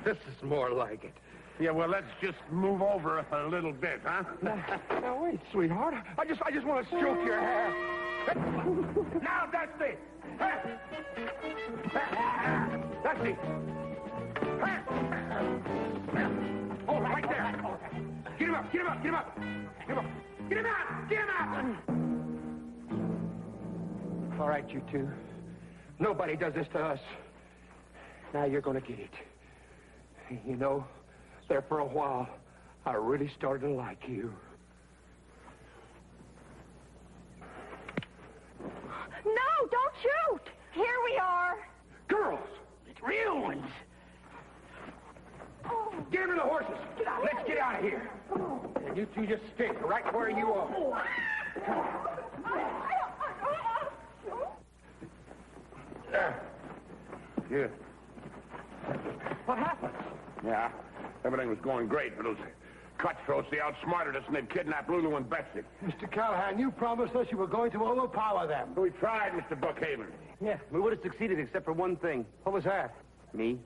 This is more like it. Yeah, well, let's just move over a little bit, huh? Now, wait, sweetheart. I just want to stroke your hair. Now, Dusty! Dusty! Oh, right there! Get him up! Get him up! Get him up! Get him up! Get him out! Get him out! All right, you two. Nobody does this to us. Now you're going to get it. You know, there for a while, I really started to like you. No, don't shoot. Here we are. Girls! It's real ones. Get him to the horses. Let's get out of here. And you two just stay right where you are. Yeah. What happened? Yeah, everything was going great, but those cutthroats, they outsmarted us and they've kidnapped Lulu and Betsy. Mr. Callahan, you promised us you were going to overpower them. We tried, Mr. Buckhaven. Yeah, we would have succeeded except for one thing. What was that? Me?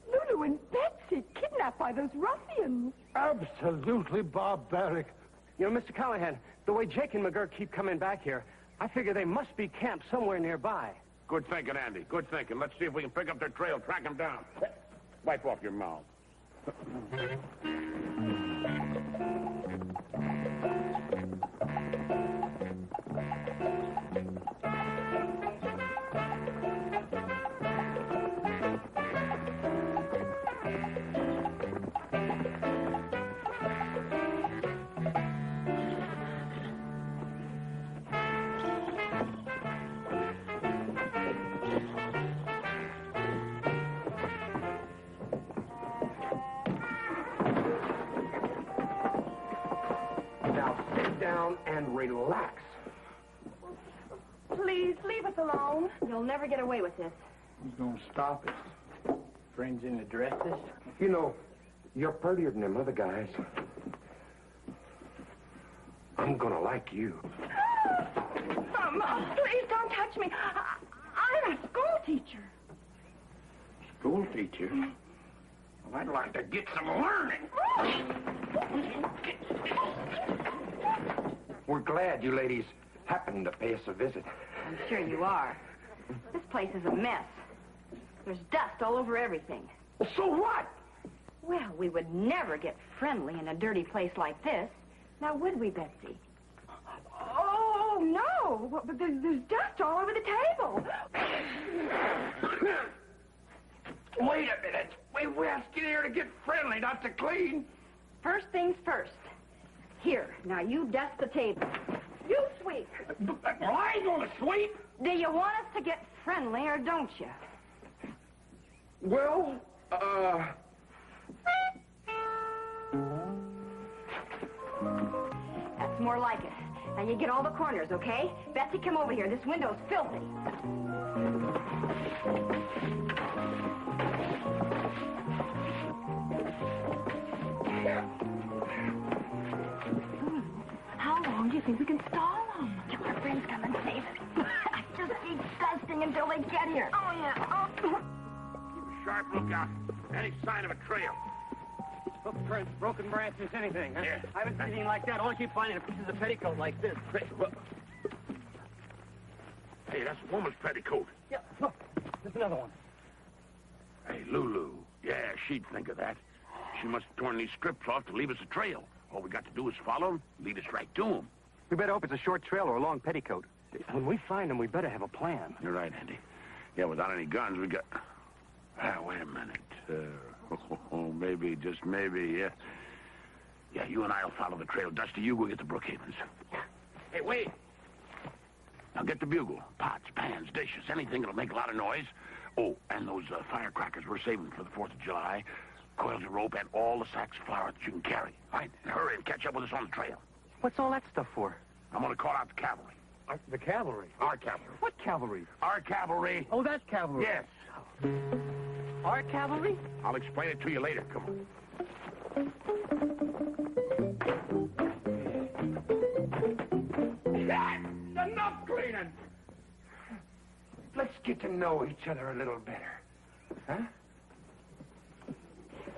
Lulu and Betsy kidnapped by those ruffians. Absolutely barbaric. You know, Mr. Callahan, the way Jake and McGurk keep coming back here, I figure they must be camped somewhere nearby. Good thinking, Andy. Good thinking. Let's see if we can pick up their trail, track them down. Wipe off your mouth. And relax. Please, leave us alone. You'll never get away with this. Who's going to stop us? Friends in the dresses? You know, you're prettier than them other guys. I'm gonna like you. Mom, please don't touch me. I'm a school teacher. School teacher? Well, I'd like to get some learning. We're glad you ladies happened to pay us a visit. I'm sure you are. This place is a mess. There's dust all over everything. Well, so what? Well, we would never get friendly in a dirty place like this. Now, would we, Betsy? Oh, no. But there's dust all over the table. Wait a minute. We asked you here to get friendly, not to clean. First things first. Here, now you dust the table. You sweep. Well, I ain't gonna sweep. Do you want us to get friendly or don't you? Well, That's more like it. Now you get all the corners, okay? Betsy, come over here. This window's filthy. How long do you think we can stall them? Till our friends come and save us. Just disgusting until they get here. Oh, yeah. Oh. Sharp lookout. Any sign of a trail? Footprints, broken branches, anything. Huh? Yeah. I haven't seen anything like that. All I keep finding are pieces of petticoat like this. Hey, that's a woman's petticoat. Yeah, look, there's another one. Hey, Lulu. Yeah, she'd think of that. She must have torn these strips off to leave us a trail. All we got to do is follow them, lead us right to them. We better hope it's a short trail or a long petticoat. When we find them, we better have a plan. You're right, Andy. Yeah, without any guns, we got... wait a minute. Maybe, just maybe, yeah. Yeah, you and I'll follow the trail. Dusty, you go get the Brookhavens. Hey, wait. Now get the bugle. Pots, pans, dishes, anything that'll make a lot of noise. Oh, and those firecrackers we're saving for the 4th of July. Coils of rope and all the sacks of flour that you can carry. All right? And hurry and catch up with us on the trail. What's all that stuff for? I'm going to call out the cavalry. The cavalry? Our cavalry. What cavalry? Our cavalry. Oh, that's cavalry. Yes. Our cavalry? I'll explain it to you later. Come on. Enough cleaning. Let's get to know each other a little better. Huh?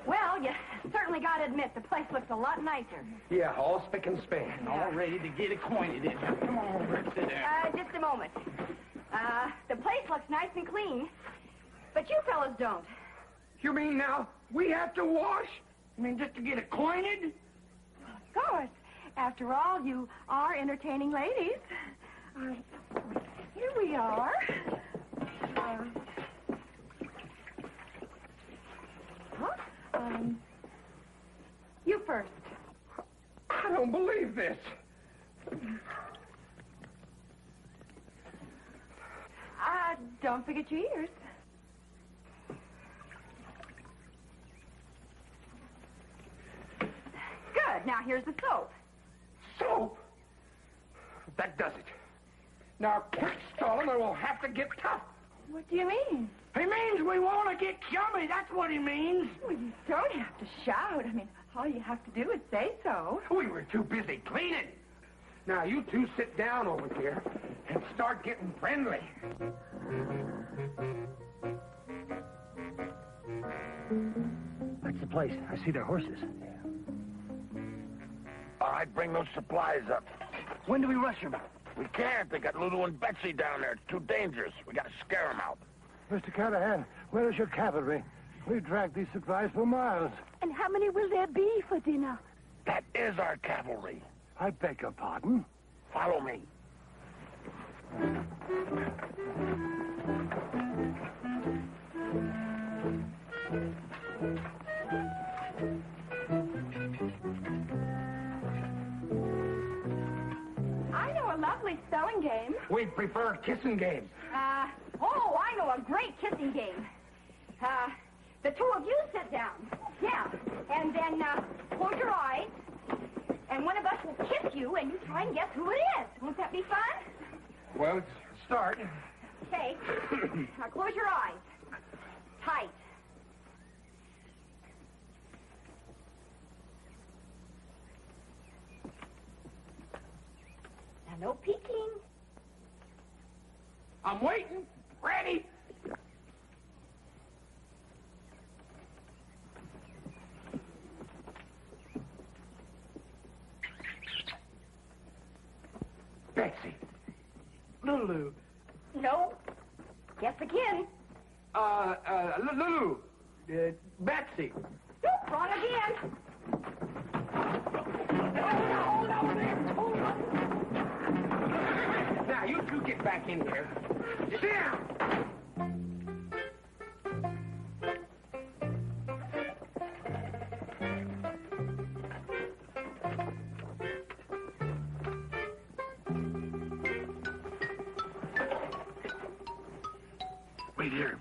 Well, you certainly got to admit the place looks a lot nicer. Yeah, all spick and span. All ready to get acquainted. Come on over and sit down. Just a moment. The place looks nice and clean, but you fellas don't. You mean now we have to wash? I mean, just to get acquainted? Of course. After all, you are entertaining ladies. Here we are. You first. I don't believe this. Don't forget your ears. Good. Now here's the soap. Soap? That does it. Now, quit stalling or we'll have to get tough. What do you mean? He means we want to get chummy. That's what he means. Well, you don't have to shout. I mean, all you have to do is say so. We were too busy cleaning. Now, you two sit down over here and start getting friendly. That's the place. I see their horses. All right, bring those supplies up. When do we rush them? We can't. They got Lulu and Betsy down there. It's too dangerous. We got to scare them out. Mr. Callahan, where is your cavalry? We dragged these supplies for miles. And how many will there be for dinner? That is our cavalry. I beg your pardon? Follow me. I know a lovely spelling game. We prefer kissing games. I know a great kissing game. The two of you sit down. Yeah. And then, close your eyes. And one of us will kiss you, and you try and guess who it is. Won't that be fun? Well, let's start. Okay. Now, close your eyes. Tight. Now, no peeking. I'm waiting. Ready? Betsy. Lulu. No. Guess again. Lulu. Betsy. Nope, wrong again. Now, you two get back in here. Sit down. wait here.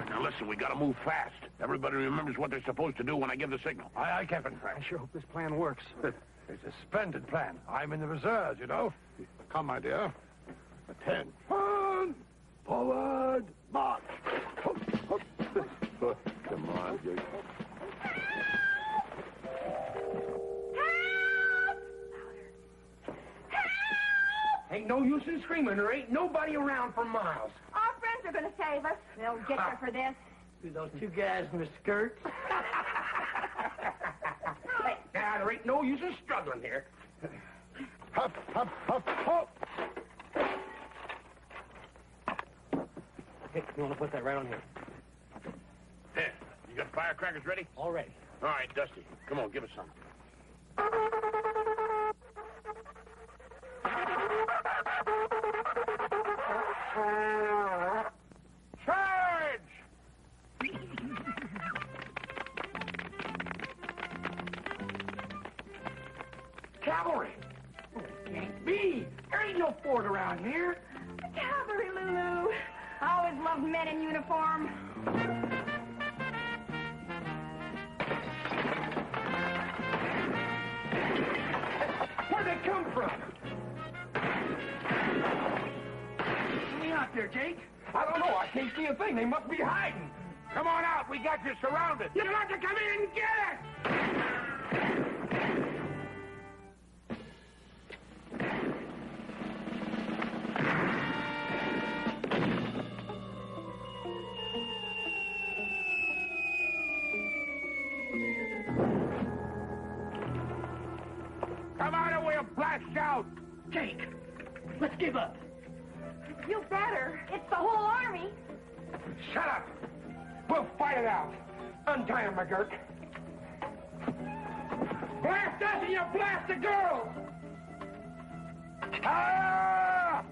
Now listen, we gotta move fast. Everybody remembers what they're supposed to do when I give the signal. Aye, aye, Captain. I sure hope this plan works. It's a splendid plan. I'm in the reserves, you know. Come, my dear. 10. Forward, march. Come on, Jake. Ain't no use in screaming. There ain't nobody around for miles. Our friends are going to save us. They'll get you for this. To those two guys in the skirts. Now, there ain't no use in struggling here. Huff, huff, huff, huff. Hey, you want to put that right on here? There. You got firecrackers ready? All ready. All right, Dusty. Come on, give us some. Charge! Cavalry! Can't be. There ain't no fort around here. Cavalry, Lulu. I always loved men in uniform. Where'd they come from? Me out there, Jake. I don't know. I can't see a thing. They must be hiding. Come on out. We got you surrounded. You'll have to come in and get us! Come on and we'll blast out. Jake, let's give up. You better. It's the whole army. Shut up! We'll fight it out. Untie him, McGurk. Blast us and you blast the girls! Ah!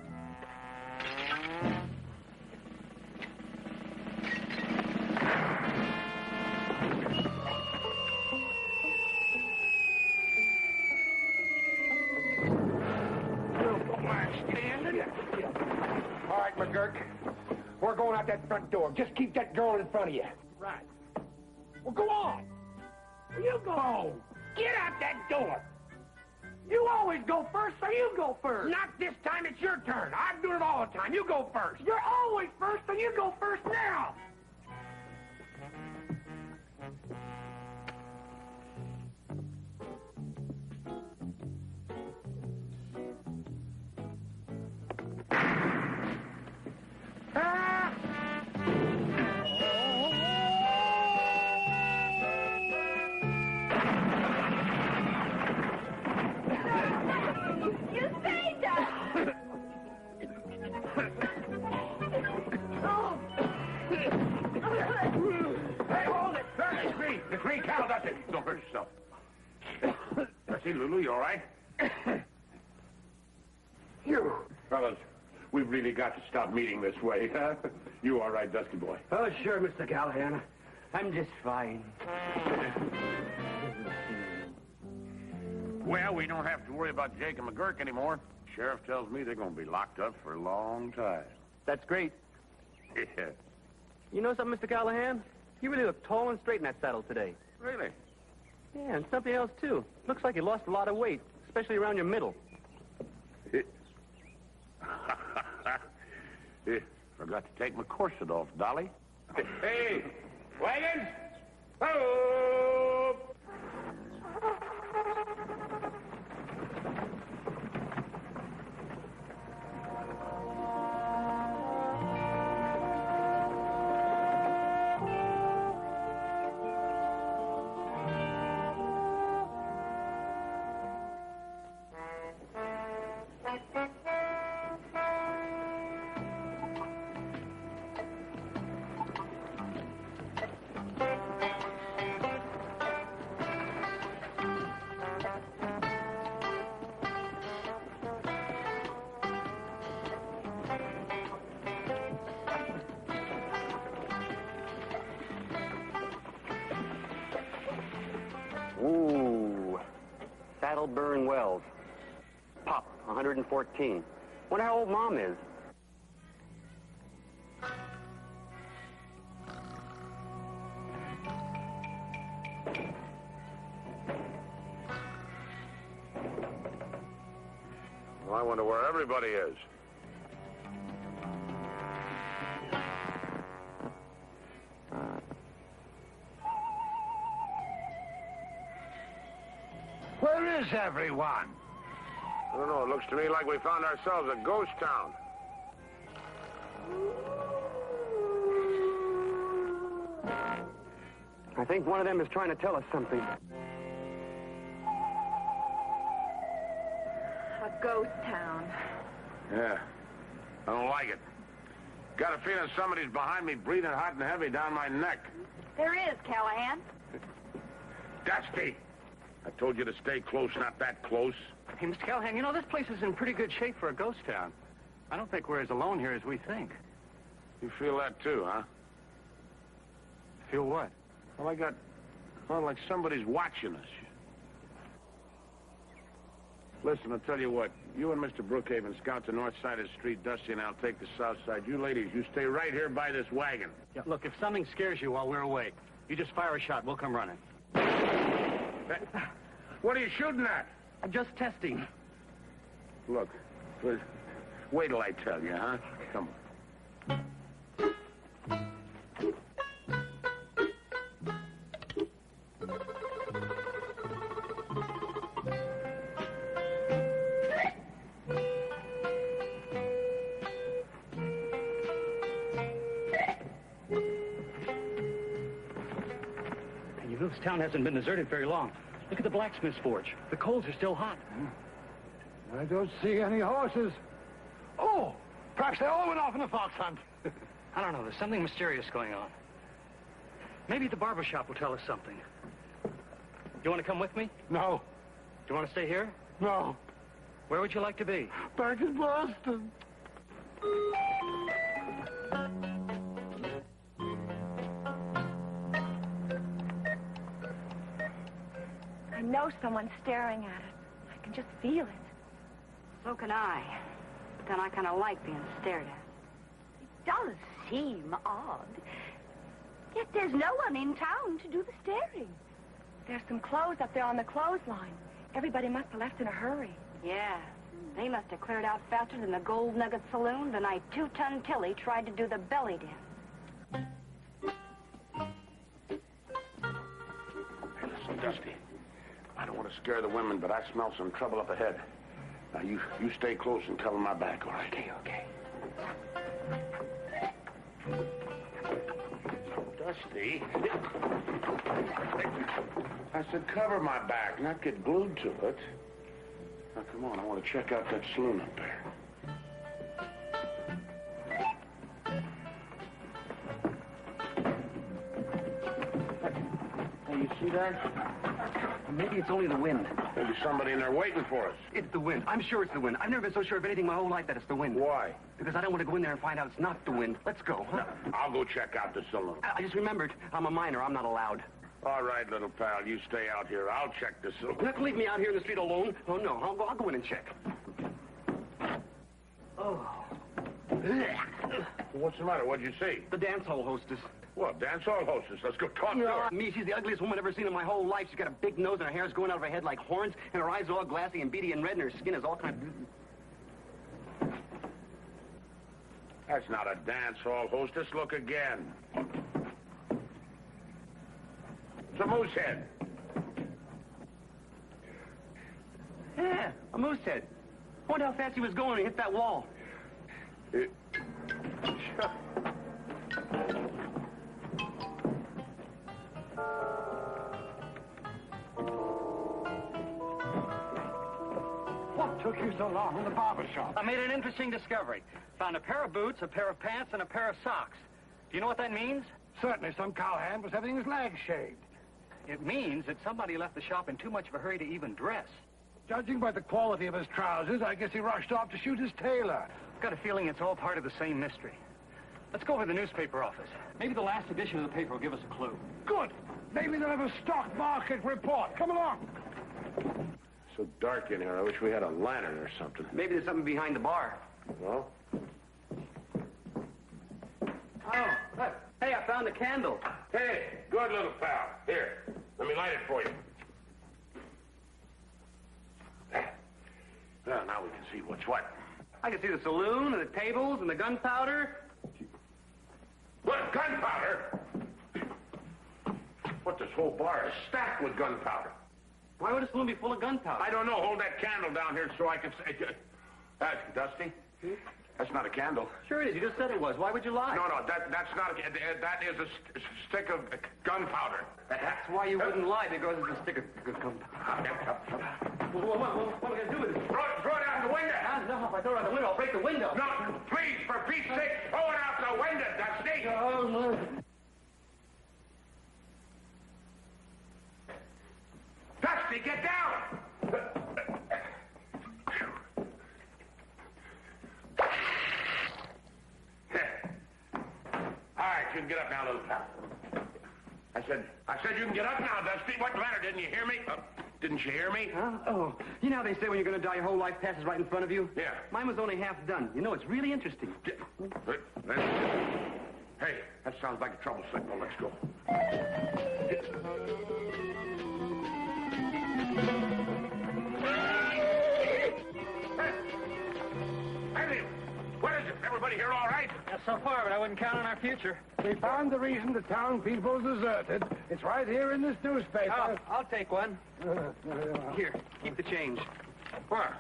All right, McGurk. We're going out that front door. Just keep that girl in front of you. Right. Well, go on. You go. Get out that door. You always go first, so you go first. Not this time. It's your turn. I do it all the time. You go first. You're always first, so you go first now. You saved us. Oh. Hey, hold it. The tree, Cal, that's it. Don't hurt yourself. Betsy, Lulu, you all right? You. Fellas, we've really got to stop meeting this way, huh? You all right, Dusty boy? Oh, sure, Mr. Callahan. I'm just fine. Well, we don't have to worry about Jake and McGurk anymore. Sheriff tells me they're going to be locked up for a long time. That's great. Yeah. You know something, Mr. Callahan? You really look tall and straight in that saddle today. Really? Yeah, and something else, too. Looks like you lost a lot of weight, especially around your middle. Forgot to take my corset off, Dolly. Hey, wagons! Oh! Burn Wells. Pop, 114. Wonder how old Mom is. Well, I wonder where everybody is. Where is everyone? I don't know. It looks to me like we found ourselves a ghost town. I think one of them is trying to tell us something. A ghost town. Yeah. I don't like it. Got a feeling somebody's behind me breathing hot and heavy down my neck. There is, Callahan. Dusty! I told you to stay close, not that close. Hey, Mr. Callahan, you know, this place is in pretty good shape for a ghost town. I don't think we're as alone here as we think. You feel that too, huh? Feel what? Well, I got... Well, like somebody's watching us. Listen, I'll tell you what. You and Mr. Brookhaven scout the north side of the street. Dusty and I'll take the south side. You ladies, you stay right here by this wagon. Yeah, look, if something scares you while we're away, you just fire a shot. We'll come running. What are you shooting at? I'm just testing. Look, wait till I tell you, huh? Come on. You know, this town hasn't been deserted very long. Look at the blacksmith's forge. The coals are still hot. I don't see any horses. Oh, perhaps they all went off in a fox hunt. I don't know. There's something mysterious going on. Maybe the barber shop will tell us something. You want to come with me? No. Do you want to stay here? No. Where would you like to be? Back in Boston. I know someone's staring at us. I can just feel it. So can I. But then I kind of like being stared at. It does seem odd. Yet there's no one in town to do the staring. There's some clothes up there on the clothesline. Everybody must have left in a hurry. Yeah. They must have cleared out faster than the Gold Nugget Saloon the night 2-Ton Tilly tried to do the belly dance. Hey, listen, Dusty. I don't want to scare the women, but I smell some trouble up ahead. Now, you stay close and cover my back, all right? Okay. Dusty. I said cover my back, not get glued to it. Now, come on, I want to check out that saloon up there. Hey, you see that? Maybe it's only the wind. Maybe somebody in there waiting for us. It's the wind. I'm sure it's the wind. I've never been so sure of anything my whole life that it's the wind. Why? Because I don't want to go in there and find out it's not the wind. Let's go, huh? No, I'll go check out the saloon. I just remembered I'm a minor. I'm not allowed. All right, little pal, you stay out here. I'll check the saloon. You're not going to leave me out here in the street alone. Oh, no. I'll go in and check. Oh. What's the matter? What'd you see? The dance hall hostess. What, dance hall hostess? Let's go talk to her. Me, she's the ugliest woman I've ever seen in my whole life. She's got a big nose and her hair's going out of her head like horns, and her eyes are all glassy and beady and red, and her skin is all kind of... That's not a dance hall hostess. Look again. It's a moose head. Yeah, a moose head. I wonder how fast he was going when he hit that wall. What took you so long in the barber shop? I made an interesting discovery. Found a pair of boots, a pair of pants, and a pair of socks. Do you know what that means? Certainly some cowhand was having his legs shaved. It means that somebody left the shop in too much of a hurry to even dress. Judging by the quality of his trousers, I guess he rushed off to shoot his tailor. I've got a feeling it's all part of the same mystery. Let's go over to the newspaper office. Maybe the last edition of the paper will give us a clue. Good. Maybe they'll have a stock market report. Come along. So dark in here. I wish we had a lantern or something. Maybe there's something behind the bar. Well? Oh, look. Hey, I found a candle. Hey, good little pal. Here, let me light it for you. Well, now we can see what's what. I can see the saloon and the tables and the gunpowder. What, gunpowder? What, this whole bar is stacked with gunpowder. Why would a saloon be full of gunpowder? I don't know. Hold that candle down here so I can say... Dusty? That's not a candle. Sure it is. You just said it was. Why would you lie? No, that's not a... That is a stick of gunpowder. That's why you wouldn't lie, because it's a stick of gunpowder. What am I going to do with it? Throw it out the window. No, if I throw it out the window, I'll break the window. No, please, for Pete's sake, throw it out the window, Dusty. Oh, no. Dusty, get down! All right, you can get up now, little pal. I said you can get up now, Dusty. What the matter? Didn't you hear me? Didn't you hear me? Huh? Oh, you know how they say when you're going to die, your whole life passes right in front of you? Yeah. Mine was only half done. You know, it's really interesting. Hey, that sounds like a trouble signal. Let's go. Hey, what is it? Everybody here all right? Yeah, so far, but I wouldn't count on our future. We found the reason the town people deserted. It's right here in this newspaper. Oh, I'll take one. Here, keep the change. What?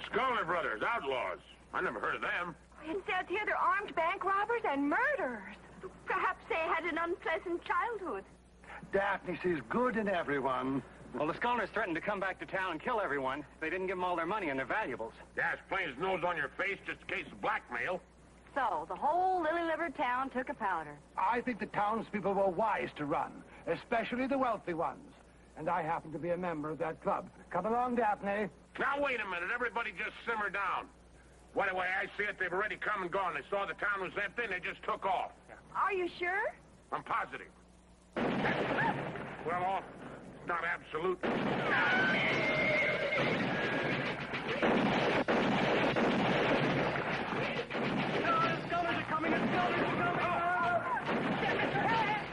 Sculler Brothers, outlaws. I never heard of them. It says here they're armed bank robbers and murderers. Perhaps they had an unpleasant childhood. Daphne sees good in everyone. Well, the Scullers threatened to come back to town and kill everyone if they didn't give them all their money and their valuables. Yeah, it's plain as nose on your face, just in case of blackmail. So, the whole lily-livered town took a powder. I think the townspeople were wise to run, especially the wealthy ones. And I happen to be a member of that club. Come along, Daphne. Now, wait a minute. Everybody just simmer down. Well, the way I see it, they've already come and gone. They saw the town was empty, and they just took off. Are you sure? I'm positive. Well, it's not absolute.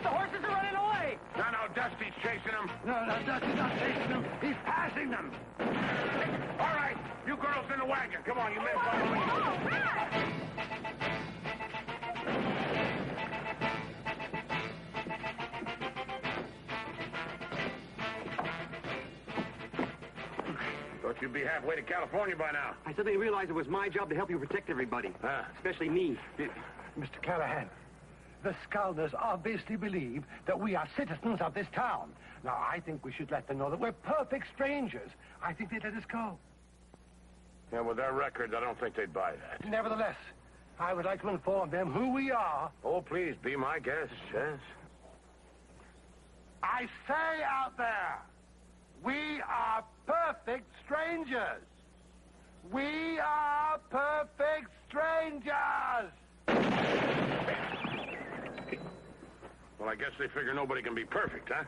The horses are running away! No, Dusty's chasing them. No, Dusty's not chasing them. He's passing them. All right, you girls in the wagon. Come on, you men follow me. Thought you'd be halfway to California by now. I suddenly realized it was my job to help you protect everybody. Especially me. Mr. Callahan, the Scullers obviously believe that we are citizens of this town. Now, I think we should let them know that we're perfect strangers. I think they'd let us go. Yeah, with their records, I don't think they'd buy that. Nevertheless, I would like to inform them who we are. Oh, please, be my guest, yes. I say out there, we are perfect strangers. We are perfect strangers. Well, I guess they figure nobody can be perfect, huh?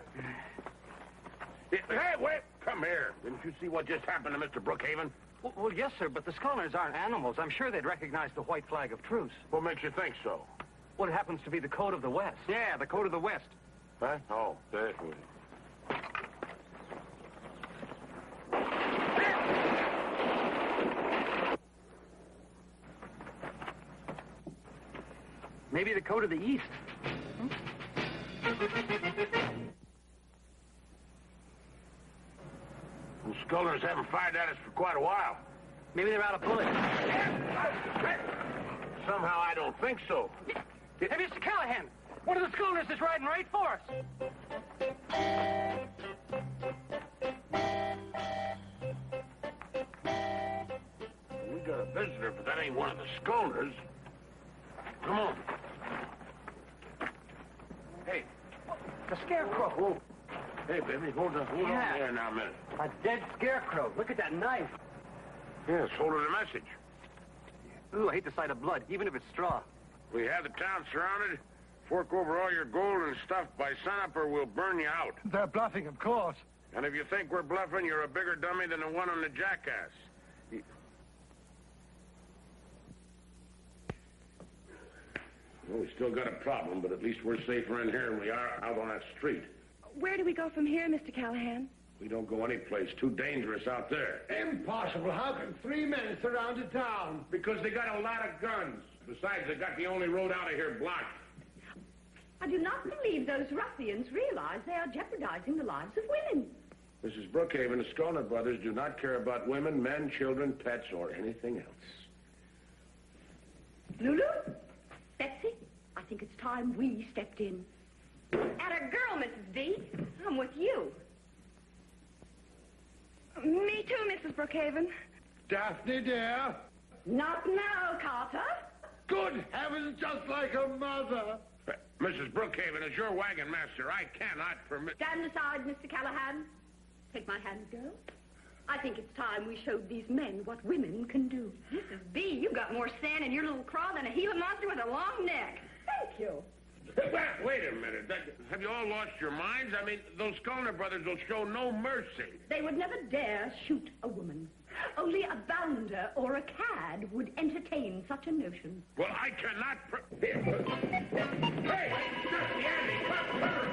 Hey, wait! Come here. Didn't you see what just happened to Mr. Brookhaven? Well, yes, sir, but the Scullers aren't animals. I'm sure they'd recognize the white flag of truce. What makes you think so? Well, it happens to be the code of the West. Yeah, the code of the West. Huh? Oh, that way. Maybe the code of the East. The Scullers haven't fired at us for quite a while. Maybe they're out of bullets. Somehow I don't think so. Hey, Mr. Callahan, one of the Scullers is riding right for us. We got a visitor, but that ain't one of the Scullers. Come on. Hey. The scarecrow. Oh. Hey, baby, hold on there now a minute. A dead scarecrow. Look at that knife. Yes, hold her a message. Ooh, I hate the sight of blood, even if it's straw. We have the town surrounded. Fork over all your gold and stuff by sunup or we'll burn you out. They're bluffing, of course. And if you think we're bluffing, you're a bigger dummy than the one on the jackass. Well, we still got a problem, but at least we're safer in here than we are out on that street. Where do we go from here, Mr. Callahan? We don't go any place. Too dangerous out there. Impossible. How can 3 men surround a town? Because they got a lot of guns. Besides, they got the only road out of here blocked. I do not believe those ruffians realize they are jeopardizing the lives of women. Mrs. Brookhaven, the Skolner brothers do not care about women, men, children, pets, or anything else. Lulu? Betsy? I think it's time we stepped in. Atta girl, Mrs. D. I'm with you. Me too, Mrs. Brookhaven. Daphne, dear. Not now, Carter. Good heavens, just like a mother. Mrs. Brookhaven, as your wagon master, I cannot permit... Stand aside, Mr. Callahan. Take my hand, girl. I think it's time we showed these men what women can do. Mrs. B, you've got more sand in your little craw than a Gila monster with a long neck. Thank you. Wait a minute. Have you all lost your minds? I mean, those Skolner brothers will show no mercy. They would never dare shoot a woman. Only a bounder or a cad would entertain such a notion. Well, I cannot... Hey! Dusty Andy! Cover!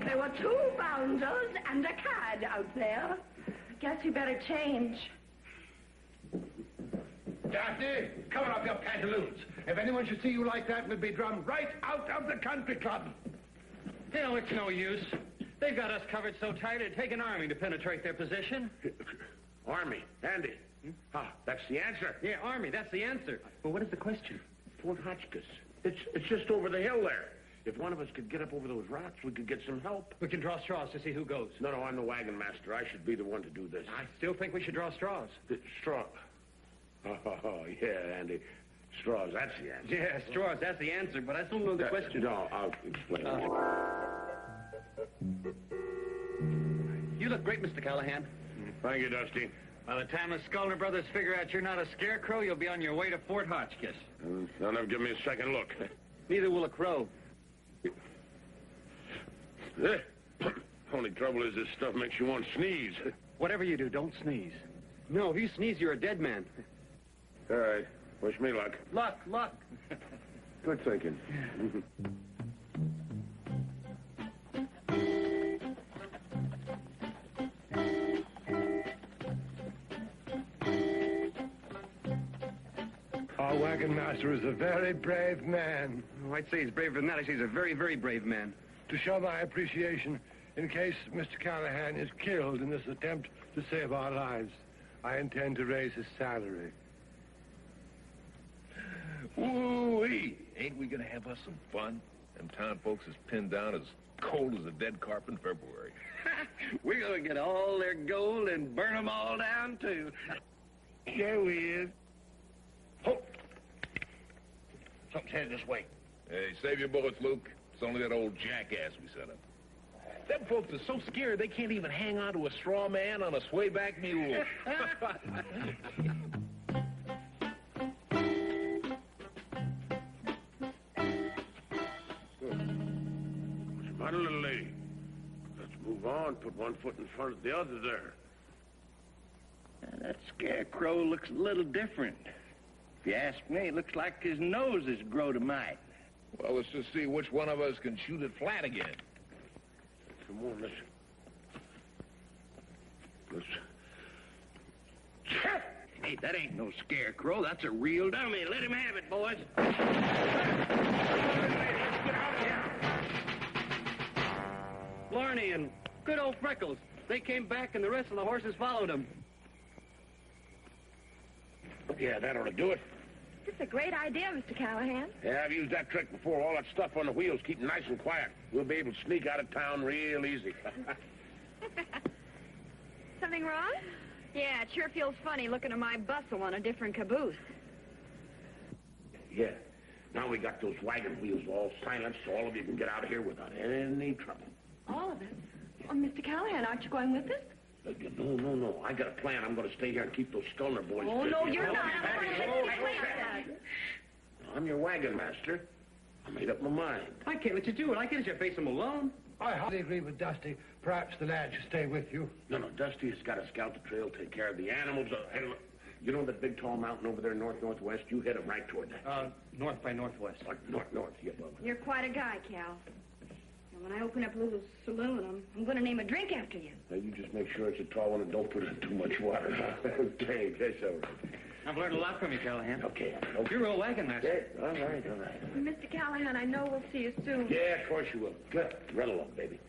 There were 2 bounders and a cad out there. I guess you better change. Daphne, cover up your pantaloons. If anyone should see you like that, we'll be drummed right out of the country club. You know, it's no use. They've got us covered so tight it'd take an army to penetrate their position. Army. Andy. Ah, that's the answer. Yeah, army, that's the answer. But what is the question? Fort Hotchkiss. It's just over the hill there. If one of us could get up over those rocks, we could get some help. We can draw straws to see who goes. No, I'm the wagon master. I should be the one to do this. I still think we should draw straws. Straw. Oh, yeah, Andy. Straws, that's the answer. Yeah, straws, that's the answer, but I still know the question. No, I'll explain. You look great, Mr. Callahan. Thank you, Dusty. By the time the Skolner brothers figure out you're not a scarecrow, you'll be on your way to Fort Hotchkiss. They'll never give me a second look. Neither will a crow. Only trouble is this stuff makes you want to sneeze. Whatever you do, don't sneeze. No, if you sneeze, you're a dead man. All right. Wish me luck. Luck. Good thinking. Our wagon master is a very brave man. Oh, I'd say he's braver than that. I'd say he's a very, very brave man. To show my appreciation, in case Mr. Callahan is killed in this attempt to save our lives, I intend to raise his salary. Woo-wee! Ain't we gonna have us some fun? Them town folks is pinned down as cold as a dead carp in February. We're gonna get all their gold and burn them all down, too. Sure we is. Halt! Something's headed this way. Hey, save your bullets, Luke. It's only that old jackass we sent him. Them folks are so scared they can't even hang on to a straw man on a swayback mule. What's the matter, little lady? Let's move on. Put one foot in front of the other there. That scarecrow looks a little different. If you ask me, it looks like his nose has grown a mite. Well, let's just see which one of us can shoot it flat again. Come on, let's... Hey, that ain't no scarecrow. That's a real dummy. Let him have it, boys. Blarney and good old Freckles. They came back and the rest of the horses followed them. Yeah, that ought to do it. This is a great idea, Mr. Callahan. Yeah, I've used that trick before. All that stuff on the wheels, keep nice and quiet. We'll be able to sneak out of town real easy. Something wrong? Yeah, it sure feels funny looking at my bustle on a different caboose. Yeah. Now we got those wagon wheels all silenced so all of you can get out of here without any trouble. All of it? Oh, Mr. Callahan, aren't you going with us? No. I got a plan. I'm going to stay here and keep those Skolner boys. Oh, busy. no, you're not. I'm your wagon master. I made up my mind. I can't let you do it. I can't let you face him alone. I hardly agree with Dusty. Perhaps the lad should stay with you. No, Dusty has got to scout the trail, take care of the animals. Hey, look, you know that big tall mountain over there north-northwest? You head him right toward that. North by northwest. North, yeah, well. You're quite a guy, Cal. And when I open up a little saloon, I'm going to name a drink after you. Now, you just make sure it's a tall one and don't put in too much water. Okay, that's all right. I've learned a lot from you, Callahan. Okay. You're a wagon master. Yeah, all right. Mr. Callahan, I know we'll see you soon. Yeah, of course you will. Good. Run along, baby.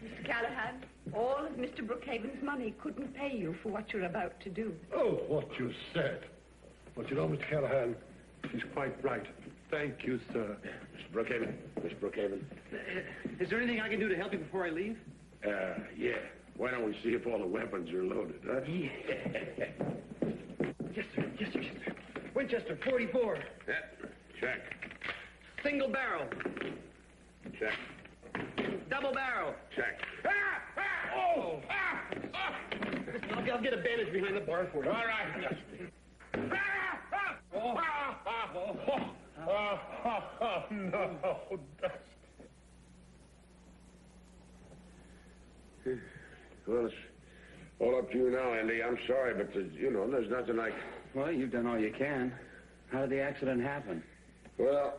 Mr. Callahan, all of Mr. Brookhaven's money couldn't pay you for what you're about to do. Oh, what you said. But you know, Mr. Callahan, she's quite right. Thank you, sir. Mr. Brookhaven. Mr. Brookhaven. Is there anything I can do to help you before I leave? Yeah. Why don't we see if all the weapons are loaded, huh? Yeah. Yes, sir. Winchester, 44. Yeah. Check. Single barrel. Check. Double barrel. Check. I'll get a bandage behind the bar for you. All right. No, Dusty. Well, it's all up to you now, Andy. I'm sorry, but, there's nothing like... Well, you've done all you can. How did the accident happen? Well,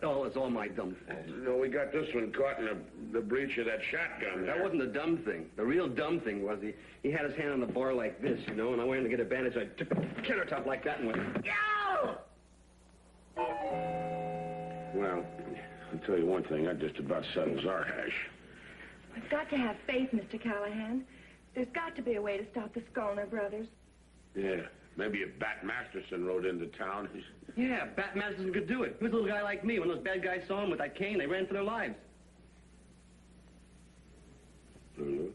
Oh, it's all my dumb fault. we got this one caught in the breech of that shotgun there. That wasn't the dumb thing. The real dumb thing was he had his hand on the bar like this, and I went in to get a bandage. I took a countertop like that and went, Yo! Well, I'll tell you one thing. That just about settles our hash. We've got to have faith, Mr. Callahan. There's got to be a way to stop the Skolner brothers. Yeah, maybe if Bat Masterson rode into town. Yeah, Bat Masterson could do it. He was a little guy like me. When those bad guys saw him with that cane, they ran for their lives. I'm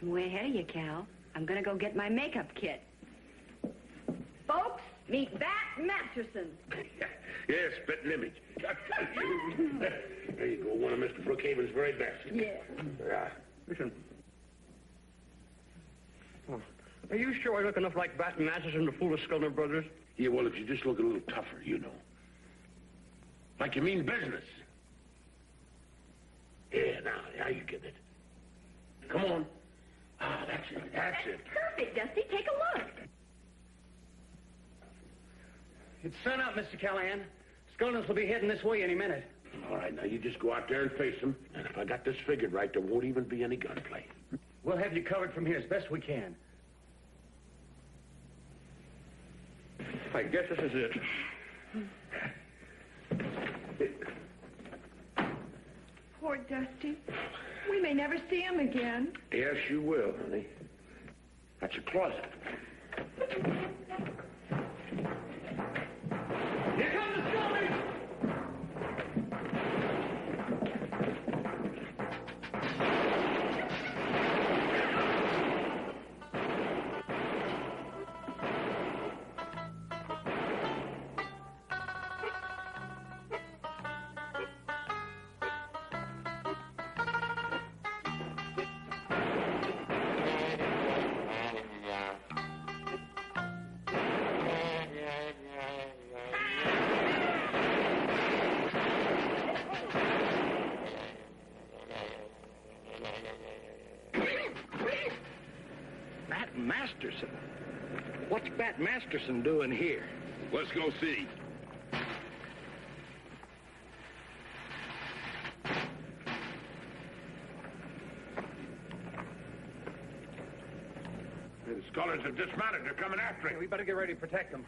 way ahead of you, Cal. I'm going to go get my makeup kit. Folks, meet Bat Masterson. Yeah, spitting image. There you go, one of Mr. Brookhaven's very best. Yeah. Listen. Oh, are you sure I look enough like Bat Masterson to fool the Skolner brothers? Yeah, well, if you just look a little tougher, Like you mean business. Yeah, now you get it. Come on. Ah, that's it. Perfect, Dusty. Take a look. It's sun up, Mr. Callahan. Skolners will be heading this way any minute. All right, now you just go out there and face them. And if I got this figured right, there won't even be any gunplay. We'll have you covered from here as best we can. I guess this is it. Poor Dusty. We may never see him again. Yes, you will, honey. That's a closet. Here comes the Skolners! Masterson? What's Bat Masterson doing here? Let's go see. The scholars have dismounted. They're coming after him. We better get ready to protect them.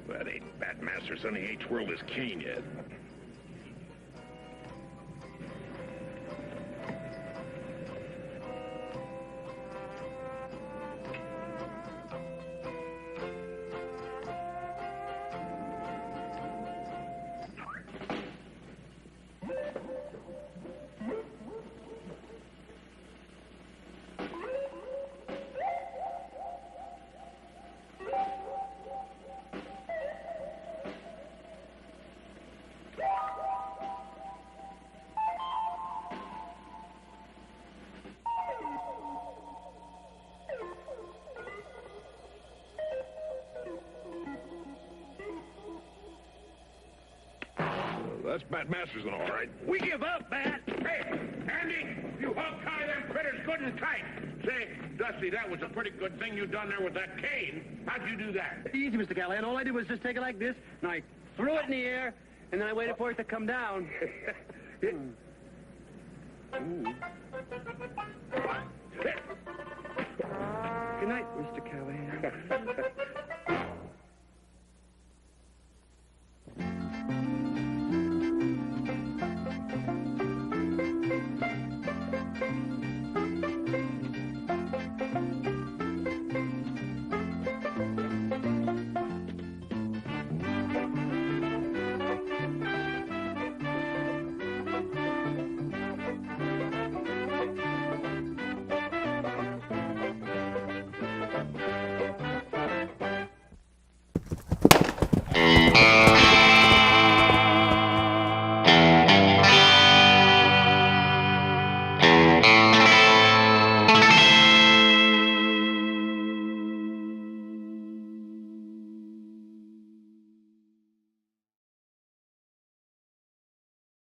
That ain't Bat Masterson. He ain't twirled his cane yet. That's Bat Masterson, all right. We give up, Bat. Hey, Andy, you hog-tie them critters good and tight. Say, Dusty, that was a pretty good thing you done there with that cane. How'd you do that? Easy, Mr. Callahan. All I did was just take it like this, and I threw it in the air, and then I waited for it to come down.